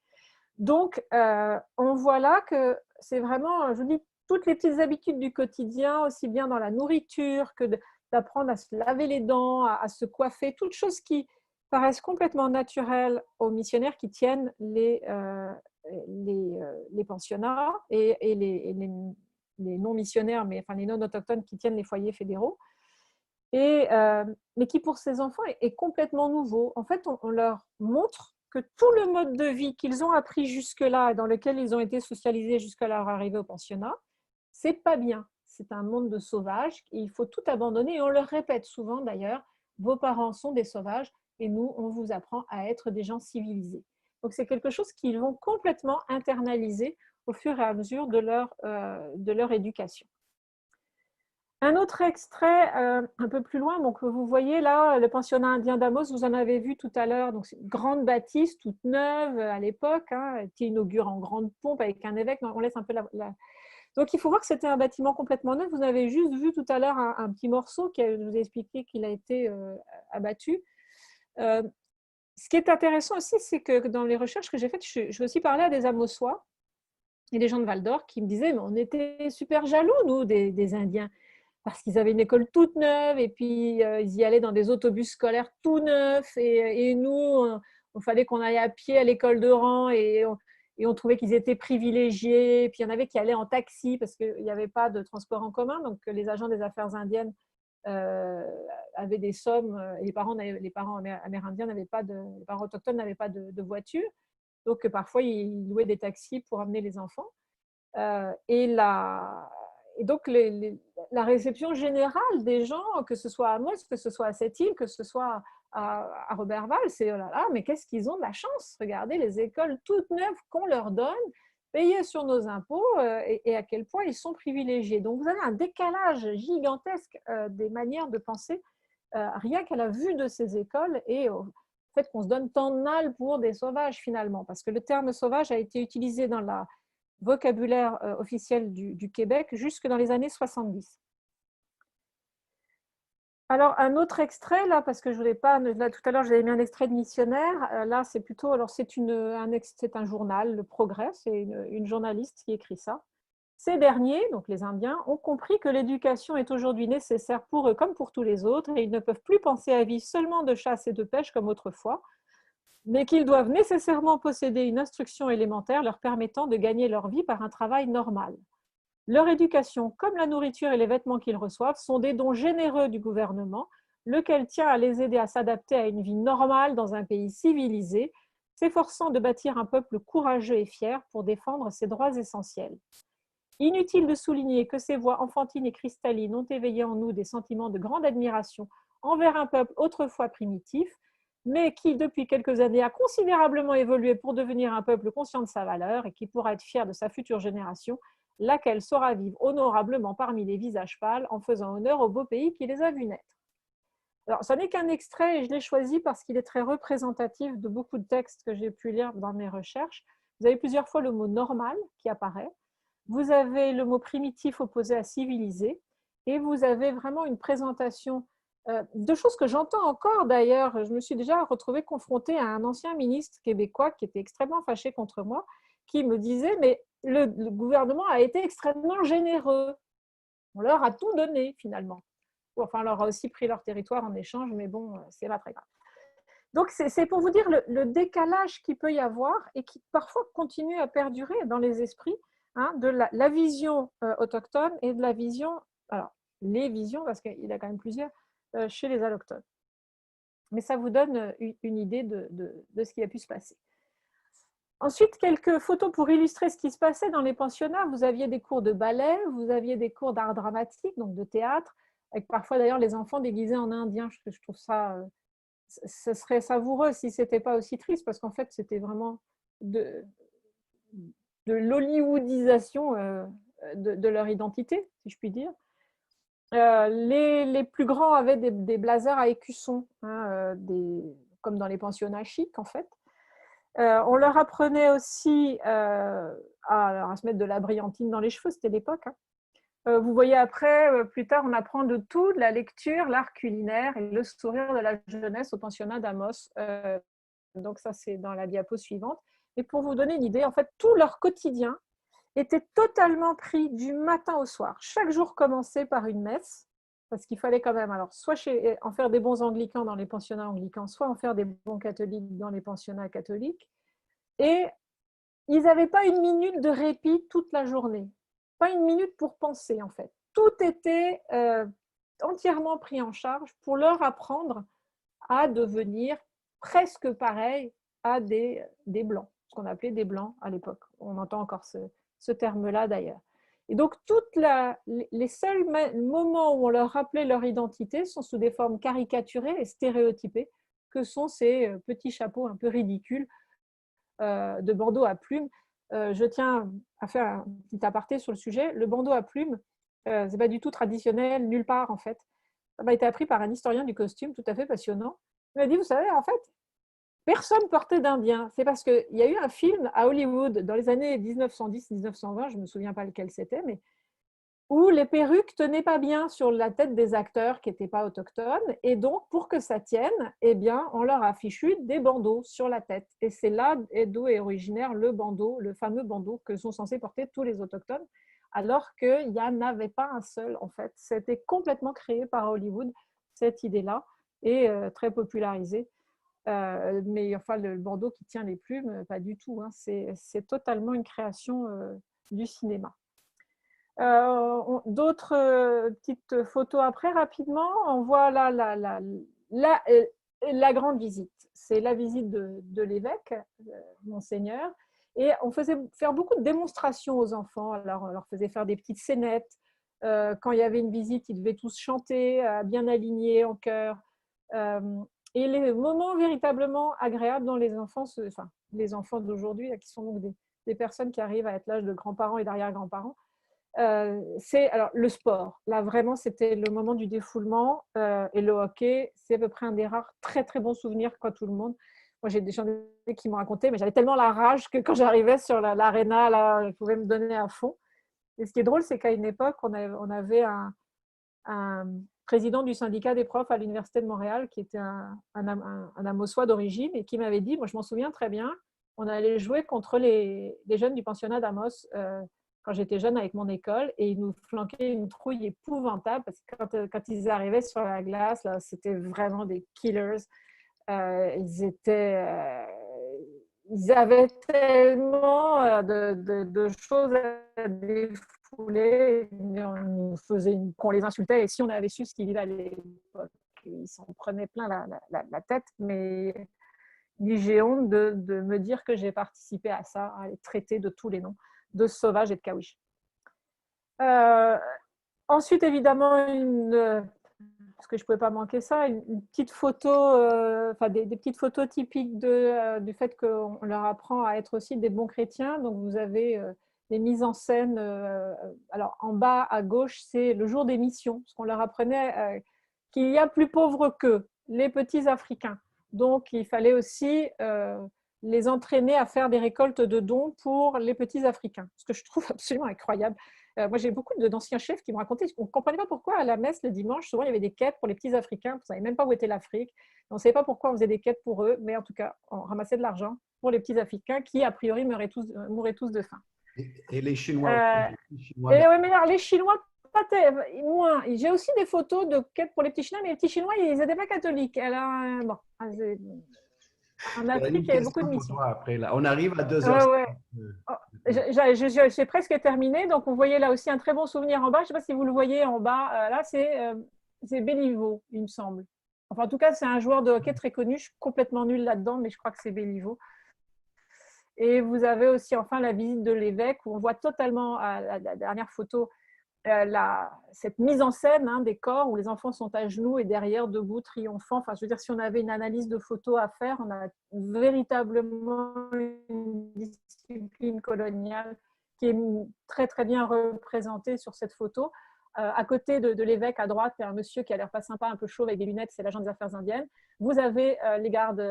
Donc, on voit là que c'est vraiment, je vous dis, toutes les petites habitudes du quotidien, aussi bien dans la nourriture que d'apprendre à se laver les dents, à se coiffer, toutes choses qui paraissent complètement naturelles aux missionnaires qui tiennent les pensionnats et les non-missionnaires, mais enfin les non-autochtones qui tiennent les foyers fédéraux. Mais qui pour ces enfants est complètement nouveau. En fait, on leur montre que tout le mode de vie qu'ils ont appris jusque-là et dans lequel ils ont été socialisés jusqu'à leur arrivée au pensionnat, c'est pas bien. C'est un monde de sauvages et il faut tout abandonner. Et on leur répète souvent d'ailleurs, vos parents sont des sauvages et nous, on vous apprend à être des gens civilisés. Donc c'est quelque chose qu'ils vont complètement internaliser au fur et à mesure de leur éducation. Un autre extrait un peu plus loin, donc vous voyez là le pensionnat indien d'Amos, vous en avez vu tout à l'heure, donc c'est une grande bâtisse toute neuve à l'époque, qui inaugure en grande pompe avec un évêque. On laisse un peu Donc il faut voir que c'était un bâtiment complètement neuf. Vous avez juste vu tout à l'heure un petit morceau qui je vous ai expliqué qu'il a été abattu. Ce qui est intéressant aussi, c'est que dans les recherches que j'ai faites, je aussi parlé à des Amossois et des gens de Val d'Or qui me disaient, mais on était super jaloux, nous, des Indiens, parce qu'ils avaient une école toute neuve et puis ils y allaient dans des autobus scolaires tout neufs et nous, il fallait qu'on aille à pied à l'école de rang et on trouvait qu'ils étaient privilégiés. Et puis il y en avait qui allaient en taxi parce qu'il n'y avait pas de transport en commun, donc les agents des affaires indiennes avaient des sommes et les parents amérindiens n'avaient pas les parents autochtones n'avaient pas de voiture, donc parfois ils louaient des taxis pour amener les enfants. Et donc la réception générale des gens, que ce soit à Amos, que ce soit à Sept-Îles, que ce soit à Roberval, c'est oh là là, mais qu'est-ce qu'ils ont de la chance, regardez les écoles toutes neuves qu'on leur donne, payées sur nos impôts, et à quel point ils sont privilégiés. Donc vous avez un décalage gigantesque des manières de penser, rien qu'à la vue de ces écoles et au fait qu'on se donne tant de mal pour des sauvages finalement, parce que le terme sauvage a été utilisé dans la vocabulaire officiel du Québec jusque dans les années 70. Alors, un autre extrait, là, parce que je voulais pas, là, tout à l'heure, j'avais mis un extrait de missionnaire. Là, c'est plutôt, alors c'est un journal, Le Progrès, c'est une journaliste qui écrit ça. Ces derniers, donc les Indiens, ont compris que l'éducation est aujourd'hui nécessaire pour eux comme pour tous les autres et ils ne peuvent plus penser à vivre seulement de chasse et de pêche comme autrefois, mais qu'ils doivent nécessairement posséder une instruction élémentaire leur permettant de gagner leur vie par un travail normal. Leur éducation, comme la nourriture et les vêtements qu'ils reçoivent, sont des dons généreux du gouvernement, lequel tient à les aider à s'adapter à une vie normale dans un pays civilisé, s'efforçant de bâtir un peuple courageux et fier pour défendre ses droits essentiels. Inutile de souligner que ces voix enfantines et cristallines ont éveillé en nous des sentiments de grande admiration envers un peuple autrefois primitif, mais qui, depuis quelques années, a considérablement évolué pour devenir un peuple conscient de sa valeur et qui pourra être fier de sa future génération, laquelle saura vivre honorablement parmi les visages pâles en faisant honneur au beau pays qui les a vus naître. Alors, ce n'est qu'un extrait et je l'ai choisi parce qu'il est très représentatif de beaucoup de textes que j'ai pu lire dans mes recherches. Vous avez plusieurs fois le mot « normal » qui apparaît. Vous avez le mot « primitif » opposé à « civilisé » et vous avez vraiment une présentation de choses que j'entends encore d'ailleurs. Je me suis déjà retrouvée confrontée à un ancien ministre québécois qui était extrêmement fâché contre moi, qui me disait « mais le gouvernement a été extrêmement généreux. On leur a tout donné finalement. » Enfin, on leur a aussi pris leur territoire en échange, mais bon, c'est pas très grave. Donc, c'est pour vous dire le décalage qu'il peut y avoir et qui parfois continue à perdurer dans les esprits, hein, de la vision autochtone et de la vision, alors les visions, parce qu'il y a quand même plusieurs, chez les allochtones. Mais ça vous donne une idée de ce qui a pu se passer. Ensuite, quelques photos pour illustrer ce qui se passait dans les pensionnats. Vous aviez des cours de ballet, vous aviez des cours d'art dramatique, donc de théâtre, avec parfois d'ailleurs les enfants déguisés en indiens. Je trouve ça, ce serait savoureux si ce n'était pas aussi triste, parce qu'en fait, c'était vraiment de l'hollywoodisation de leur identité, si je puis dire. Les plus grands avaient des blazers à écussons, hein, comme dans les pensionnats chics, en fait. On leur apprenait aussi à se mettre de la brillantine dans les cheveux, c'était l'époque. Hein. Vous voyez après, plus tard, on apprend de tout, de la lecture, l'art culinaire et le sourire de la jeunesse au pensionnat d'Amos. Donc ça, c'est dans la diapo suivante. Et pour vous donner une idée, en fait, tout leur quotidien était totalement pris du matin au soir. Chaque jour commençait par une messe, parce qu'il fallait quand même, alors, soit en faire des bons anglicans dans les pensionnats anglicans, soit en faire des bons catholiques dans les pensionnats catholiques. Et ils n'avaient pas une minute de répit toute la journée. Pas une minute pour penser, en fait. Tout était entièrement pris en charge pour leur apprendre à devenir presque pareil à des blancs, ce qu'on appelait des blancs à l'époque. On entend encore ce terme-là d'ailleurs. Et donc, les seuls moments où on leur rappelait leur identité sont sous des formes caricaturées et stéréotypées, que sont ces petits chapeaux un peu ridicules de bandeaux à plumes. Je tiens à faire un petit aparté sur le sujet. Le bandeau à plumes, ce n'est pas du tout traditionnel, nulle part en fait. Ça m'a été appris par un historien du costume tout à fait passionnant. Il m'a dit, vous savez, en fait, personne portait d'Indien. C'est parce qu'il y a eu un film à Hollywood dans les années 1910-1920, je ne me souviens pas lequel c'était, mais où les perruques ne tenaient pas bien sur la tête des acteurs qui n'étaient pas autochtones. Et donc, pour que ça tienne, eh bien, on leur a fichu des bandeaux sur la tête. Et c'est là d'où est originaire le bandeau, le fameux bandeau que sont censés porter tous les autochtones, alors qu'il n'y en avait pas un seul, en fait. C'était complètement créé par Hollywood, cette idée-là, et très popularisée. Mais enfin, le bandeau qui tient les plumes, pas du tout. Hein. C'est totalement une création du cinéma. D'autres petites photos après, rapidement. On voit là la grande visite. C'est la visite de l'évêque, Monseigneur. Et on faisait faire beaucoup de démonstrations aux enfants. Alors, on leur faisait faire des petites scénettes. Quand il y avait une visite, ils devaient tous chanter, bien alignés en chœur. Et les moments véritablement agréables dont les enfants, enfin, les enfants d'aujourd'hui, qui sont donc des personnes qui arrivent à être l'âge de grands-parents et d'arrière-grands-parents, c'est alors le sport. Là, vraiment, c'était le moment du défoulement. Et le hockey, c'est à peu près un des rares très, très bons souvenirs qu'a tout le monde. Moi, j'ai des gens qui m'ont raconté, mais j'avais tellement la rage que quand j'arrivais sur l'aréna, là, je pouvais me donner à fond. Et ce qui est drôle, c'est qu'à une époque, on avait un président du syndicat des profs à l'Université de Montréal, qui était un Amossois d'origine, et qui m'avait dit, moi je m'en souviens très bien, on allait jouer contre les jeunes du pensionnat d'Amos quand j'étais jeune avec mon école, et ils nous flanquaient une trouille épouvantable, parce que quand ils arrivaient sur la glace, là, c'était vraiment des killers. Ils avaient tellement de choses à défouler, qu'on les insultait, et si on avait su ce qu'ils vivaient à l'époque, ils s'en prenaient plein la tête, mais j'ai honte de me dire que j'ai participé à ça, à les traiter de tous les noms, de sauvages et de caouiches. Ensuite, évidemment, parce que je ne pouvais pas manquer ça, une petite photo, enfin des petites photos typiques du fait qu'on leur apprend à être aussi des bons chrétiens. Donc, vous avez des mises en scène. Alors, en bas à gauche, c'est le jour des missions, parce qu'on leur apprenait qu'il y a plus pauvres qu'eux, les petits Africains. Donc, il fallait aussi les entraîner à faire des récoltes de dons pour les petits Africains, ce que je trouve absolument incroyable. Moi, j'ai beaucoup d'anciens chefs qui me racontaient qu'on ne comprenait pas pourquoi à la messe le dimanche, souvent il y avait des quêtes pour les petits Africains. On ne savait même pas où était l'Afrique. On ne savait pas pourquoi on faisait des quêtes pour eux, mais en tout cas, on ramassait de l'argent pour les petits Africains qui, a priori, mouraient tous de faim. Et les Chinois, les Chinois, moins. J'ai aussi des photos de quêtes pour les petits Chinois, mais les petits Chinois, ils n'étaient pas catholiques. Alors, bon, en Afrique, il y avait beaucoup de missions. Après, là. On arrive à 2h. Ouais. J'ai presque terminé. Donc, on voyait là aussi un très bon souvenir en bas. Je ne sais pas si vous le voyez en bas. Là, c'est Béliveau, il me semble. Enfin, en tout cas, c'est un joueur de hockey très connu. Je suis complètement nulle là-dedans, mais je crois que c'est Béliveau. Et vous avez aussi enfin la visite de l'évêque où on voit totalement à la dernière photo cette mise en scène des corps où les enfants sont à genoux et derrière debout triomphants. Enfin, je veux dire, si on avait une analyse de photos à faire, on a véritablement une discipline coloniale qui est très très bien représentée sur cette photo. À côté de l'évêque, à droite, il y a un monsieur qui a l'air pas sympa, un peu chauve avec des lunettes, c'est l'agent des affaires indiennes. Vous avez les gardes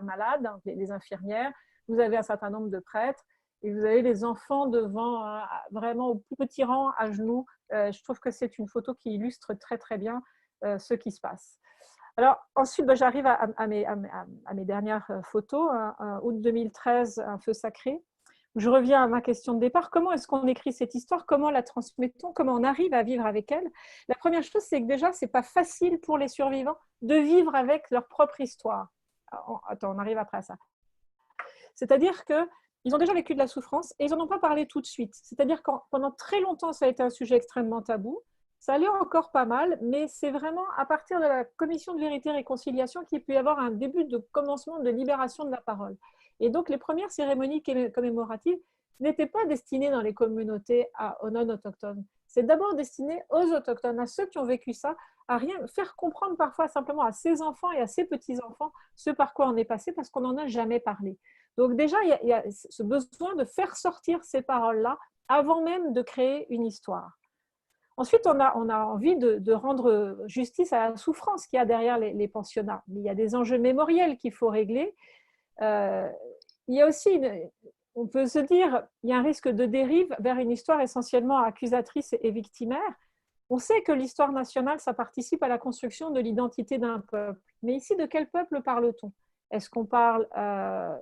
malades, les infirmières. Vous avez un certain nombre de prêtres. Et vous avez les enfants devant, vraiment au plus petit rang, à genoux. Je trouve que c'est une photo qui illustre très, très bien ce qui se passe. Alors, ensuite, j'arrive à mes dernières photos. Août 2013, un feu sacré. Je reviens à ma question de départ. Comment est-ce qu'on écrit cette histoire? Comment la transmettons? Comment on arrive à vivre avec elle? La première chose, c'est que déjà, ce n'est pas facile pour les survivants de vivre avec leur propre histoire. Attends, on arrive après à ça. C'est-à-dire qu'ils ont déjà vécu de la souffrance et ils n'en ont pas parlé tout de suite. C'est-à-dire que pendant très longtemps, ça a été un sujet extrêmement tabou. Ça allait encore pas mal, mais c'est vraiment à partir de la commission de vérité et réconciliation qu'il peut y avoir un début de commencement de libération de la parole. Et donc, les premières cérémonies commémoratives n'étaient pas destinées dans les communautés aux non-autochtones. C'est d'abord destiné aux autochtones, à ceux qui ont vécu ça, à faire comprendre parfois simplement à ses enfants et à ses petits-enfants ce par quoi on est passé parce qu'on n'en a jamais parlé. Donc déjà, il y a ce besoin de faire sortir ces paroles-là avant même de créer une histoire. Ensuite, on a envie de rendre justice à la souffrance qu'il y a derrière les pensionnats. Il y a des enjeux mémoriels qu'il faut régler. Il y a aussi on peut se dire qu'il y a un risque de dérive vers une histoire essentiellement accusatrice et victimaire. On sait que l'histoire nationale, ça participe à la construction de l'identité d'un peuple. Mais ici, de quel peuple parle-t-on? Est-ce qu'on parle,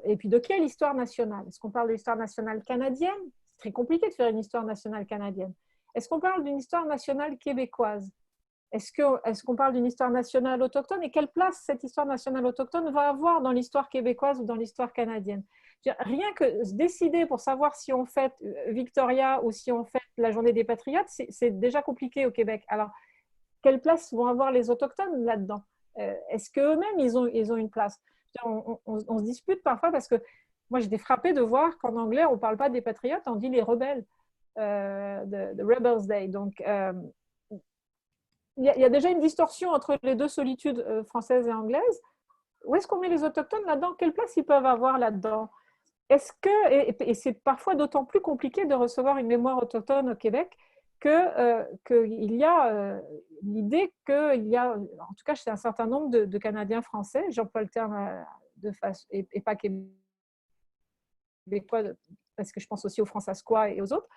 et puis de quelle histoire nationale? Est-ce qu'on parle de l'histoire nationale canadienne? C'est très compliqué de faire une histoire nationale canadienne. Est-ce qu'on parle d'une histoire nationale québécoise? Est-ce qu'on parle d'une histoire nationale autochtone? Et quelle place cette histoire nationale autochtone va avoir dans l'histoire québécoise ou dans l'histoire canadienne? Rien que se décider pour savoir si on fête Victoria ou si on fête la Journée des Patriotes, c'est déjà compliqué au Québec. Alors, quelle place vont avoir les Autochtones là-dedans? Est-ce qu'eux-mêmes, ils ont une place? On se dispute parfois parce que moi, j'étais frappée de voir qu'en anglais, on ne parle pas des Patriotes, on dit les rebelles, the Rebels Day. Donc, il y a déjà une distorsion entre les deux solitudes françaises et anglaises. Où est-ce qu'on met les Autochtones là-dedans? Quelle place ils peuvent avoir là-dedans? Est-ce que, et c'est parfois d'autant plus compliqué de recevoir une mémoire autochtone au Québec qu'il y a l'idée qu'il y a, en tout cas chez un certain nombre de Canadiens français, j'emploie le terme de face, et pas québécois, parce que je pense aussi aux Françaisquois et aux autres,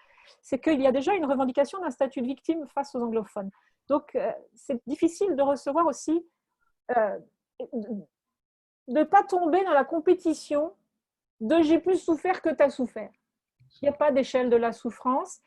c'est qu'il y a déjà une revendication d'un statut de victime face aux anglophones. Donc, c'est difficile de recevoir aussi, de ne pas tomber dans la compétition de j'ai plus souffert que tu as souffert. Il n'y a pas d'échelle de la souffrance.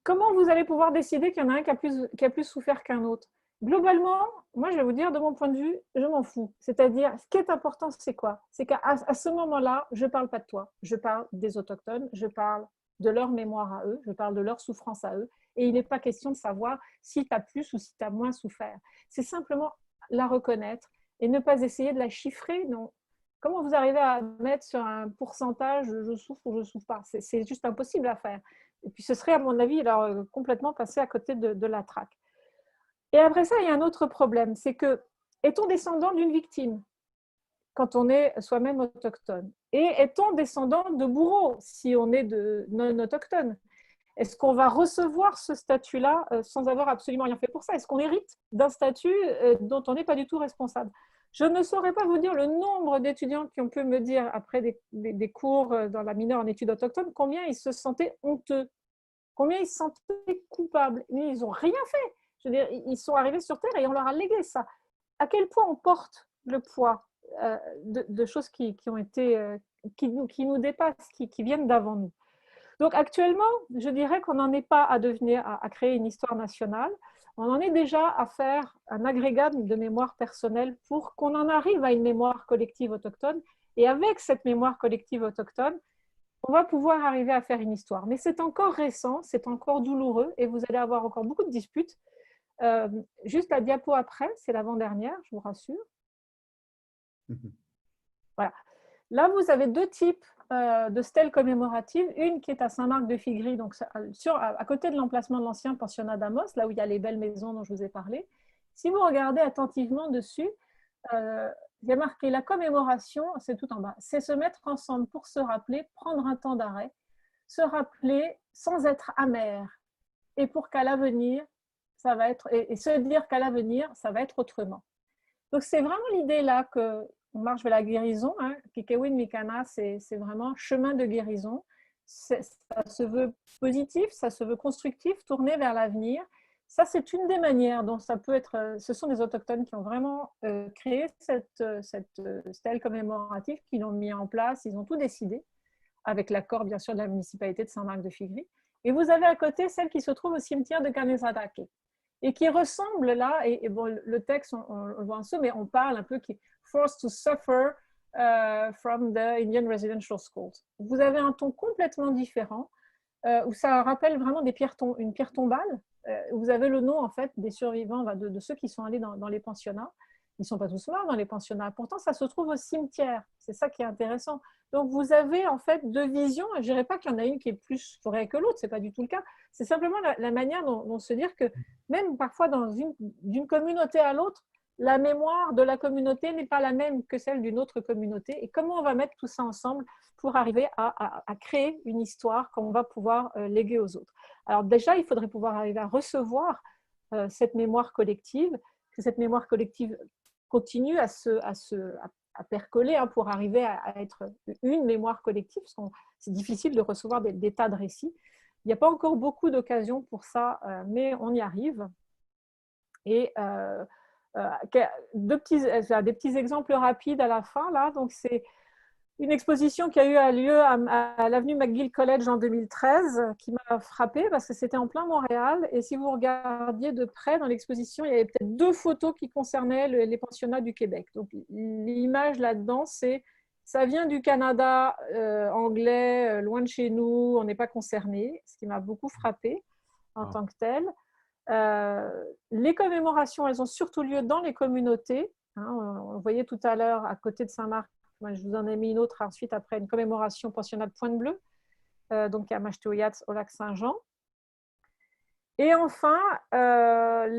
Comment vous allez pouvoir décider qu'il y en a un qui a plus souffert qu'un autre? Globalement, moi, je vais vous dire, de mon point de vue, je m'en fous. C'est-à-dire, ce qui est important, c'est quoi? C'est qu'à ce moment-là, je ne parle pas de toi. Je parle des Autochtones, je parle de leur mémoire à eux, je parle de leur souffrance à eux. Et il n'est pas question de savoir si tu as plus ou si tu as moins souffert. C'est simplement la reconnaître et ne pas essayer de la chiffrer. Non. Comment vous arrivez à mettre sur un pourcentage je souffre ou je ne souffre pas? C'est juste impossible à faire. Et puis ce serait, à mon avis, alors, complètement passé à côté de la traque. Et après ça, il y a un autre problème, c'est que, est-on descendant d'une victime quand on est soi-même autochtone? Et est-on descendant de bourreaux si on est non autochtone? Est-ce qu'on va recevoir ce statut-là sans avoir absolument rien fait pour ça? Est-ce qu'on hérite d'un statut dont on n'est pas du tout responsable? Je ne saurais pas vous dire le nombre d'étudiants qui ont pu me dire, après des cours dans la mineure en études autochtones, combien ils se sentaient honteux, combien ils se sentaient coupables. Mais ils n'ont rien fait. Je veux dire, ils sont arrivés sur Terre et on leur a légué ça. À quel point on porte le poids de choses qui nous dépassent, qui viennent d'avant nous. Donc actuellement, je dirais qu'on n'en est pas à créer une histoire nationale. On en est déjà à faire un agrégat de mémoire personnelle pour qu'on en arrive à une mémoire collective autochtone. Et avec cette mémoire collective autochtone, on va pouvoir arriver à faire une histoire. Mais c'est encore récent, c'est encore douloureux et vous allez avoir encore beaucoup de disputes. Juste la diapo après, c'est l'avant-dernière, je vous rassure. Voilà. Là, vous avez deux types de stèles commémoratives. Une qui est à Saint-Marc-de-Figry, donc à côté de l'emplacement de l'ancien pensionnat d'Amos, là où il y a les belles maisons dont je vous ai parlé. Si vous regardez attentivement dessus, il y a marqué la commémoration, c'est tout en bas. C'est se mettre ensemble pour se rappeler, prendre un temps d'arrêt, se rappeler sans être amer, et pour qu'à l'avenir, ça va être, et se dire qu'à l'avenir, ça va être autrement. Donc c'est vraiment l'idée là que on marche vers la guérison. Hein. Kikewin Mikana, c'est vraiment chemin de guérison. Ça se veut positif, ça se veut constructif, tourné vers l'avenir. Ça, c'est une des manières dont ça peut être. Ce sont des autochtones qui ont vraiment créé cette stèle commémorative, qui l'ont mis en place. Ils ont tout décidé, avec l'accord, bien sûr, de la municipalité de Saint-Marc-de-Figry. Et vous avez à côté celle qui se trouve au cimetière de Kanesatake et qui ressemble là, et bon, le texte, on le voit en dessous, mais on parle un peu qui forced to suffer from the Indian Residential Schools. Vous avez un ton complètement différent, où ça rappelle vraiment une pierre tombale. Vous avez le nom en fait des survivants, de ceux qui sont allés dans les pensionnats. Ils ne sont pas tous morts dans les pensionnats. Pourtant, ça se trouve au cimetière. C'est ça qui est intéressant. Donc, vous avez en fait deux visions. Je ne dirais pas qu'il y en a une qui est plus vraie que l'autre. Ce n'est pas du tout le cas. C'est simplement la manière dont se dire que même parfois d'une communauté à l'autre, la mémoire de la communauté n'est pas la même que celle d'une autre communauté. Et comment on va mettre tout ça ensemble pour arriver à créer une histoire qu'on va pouvoir léguer aux autres. Alors déjà, il faudrait pouvoir arriver à recevoir cette mémoire collective, que cette mémoire collective continue à à percoler hein, pour arriver à être une mémoire collective, parce que c'est difficile de recevoir des tas de récits. Il n'y a pas encore beaucoup d'occasions pour ça, mais on y arrive. Et des petits exemples rapides à la fin, là. Donc, c'est une exposition qui a eu lieu à l'avenue McGill College en 2013, qui m'a frappée parce que c'était en plein Montréal. Et si vous regardiez de près dans l'exposition, il y avait peut-être 2 photos qui concernaient les pensionnats du Québec. Donc, l'image là-dedans, ça vient du Canada anglais, loin de chez nous, on n'est pas concerné, ce qui m'a beaucoup frappée en tant que telle. Les commémorations, elles ont surtout lieu dans les communautés. Hein, on voyait tout à l'heure, à côté de Saint-Marc, moi, je vous en ai mis une autre ensuite après, une commémoration pensionnat de Pointe-Bleue, donc à Macheteau-Yats au lac Saint-Jean. Et enfin, le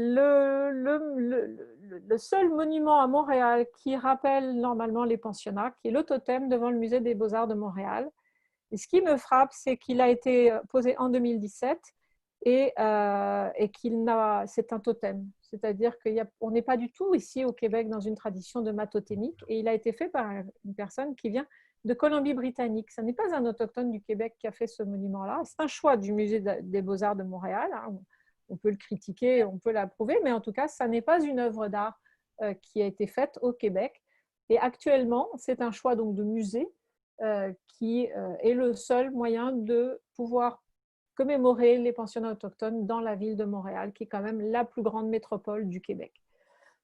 seul monument à Montréal qui rappelle normalement les pensionnats, qui est le totem devant le musée des Beaux-Arts de Montréal. Et ce qui me frappe, c'est qu'il a été posé en 2017 et c'est un totem. C'est-à-dire qu'on n'est pas du tout ici au Québec dans une tradition de matotémique et il a été fait par une personne qui vient de Colombie-Britannique. Ce n'est pas un autochtone du Québec qui a fait ce monument-là. C'est un choix du musée des Beaux-Arts de Montréal. On peut le critiquer, on peut l'approuver, mais en tout cas, ça n'est pas une œuvre d'art qui a été faite au Québec. Et actuellement, c'est un choix donc de musée qui est le seul moyen de pouvoir commémorer les pensionnats autochtones dans la ville de Montréal, qui est quand même la plus grande métropole du Québec.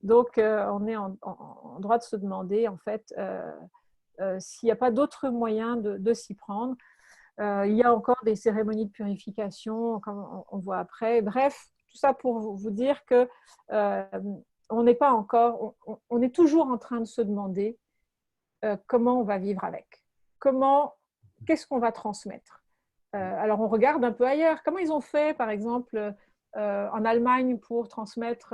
Donc, on est en droit de se demander, en fait, s'il n'y a pas d'autres moyens de s'y prendre. Il y a encore des cérémonies de purification, comme on voit après. Bref, tout ça pour vous dire que on n'est pas encore, on est toujours en train de se demander comment on va vivre avec. Qu'est-ce qu'on va transmettre? Alors, on regarde un peu ailleurs. Comment ils ont fait, par exemple, en Allemagne pour transmettre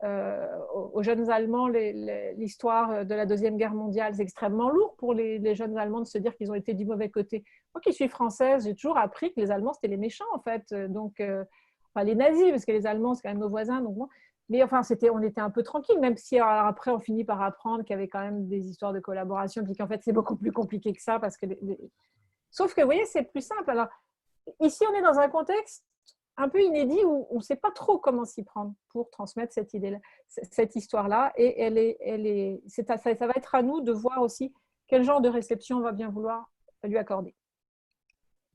aux jeunes Allemands l'histoire de la Deuxième Guerre mondiale? C'est extrêmement lourd pour les jeunes Allemands de se dire qu'ils ont été du mauvais côté. Moi qui suis française, j'ai toujours appris que les Allemands, c'était les méchants, en fait. Donc, enfin, les nazis, parce que les Allemands, c'est quand même nos voisins. Donc, bon. Mais enfin, on était un peu tranquille, même si alors, après, on finit par apprendre qu'il y avait quand même des histoires de collaboration, puis qu'en fait, c'est beaucoup plus compliqué que ça, parce que sauf que, vous voyez, c'est plus simple. Alors, ici, on est dans un contexte un peu inédit où on ne sait pas trop comment s'y prendre pour transmettre cette idée-là, cette histoire-là. Et ça va être à nous de voir aussi quel genre de réception on va bien vouloir lui accorder.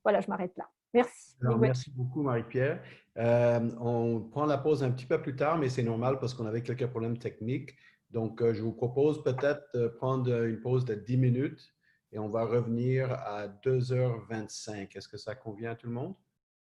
Voilà, je m'arrête là. Merci. Alors, merci beaucoup, Marie-Pierre. On prend la pause un petit peu plus tard, mais c'est normal parce qu'on avait quelques problèmes techniques. Donc, je vous propose peut-être de prendre une pause de 10 minutes et on va revenir à 2h25. Est-ce que ça convient à tout le monde?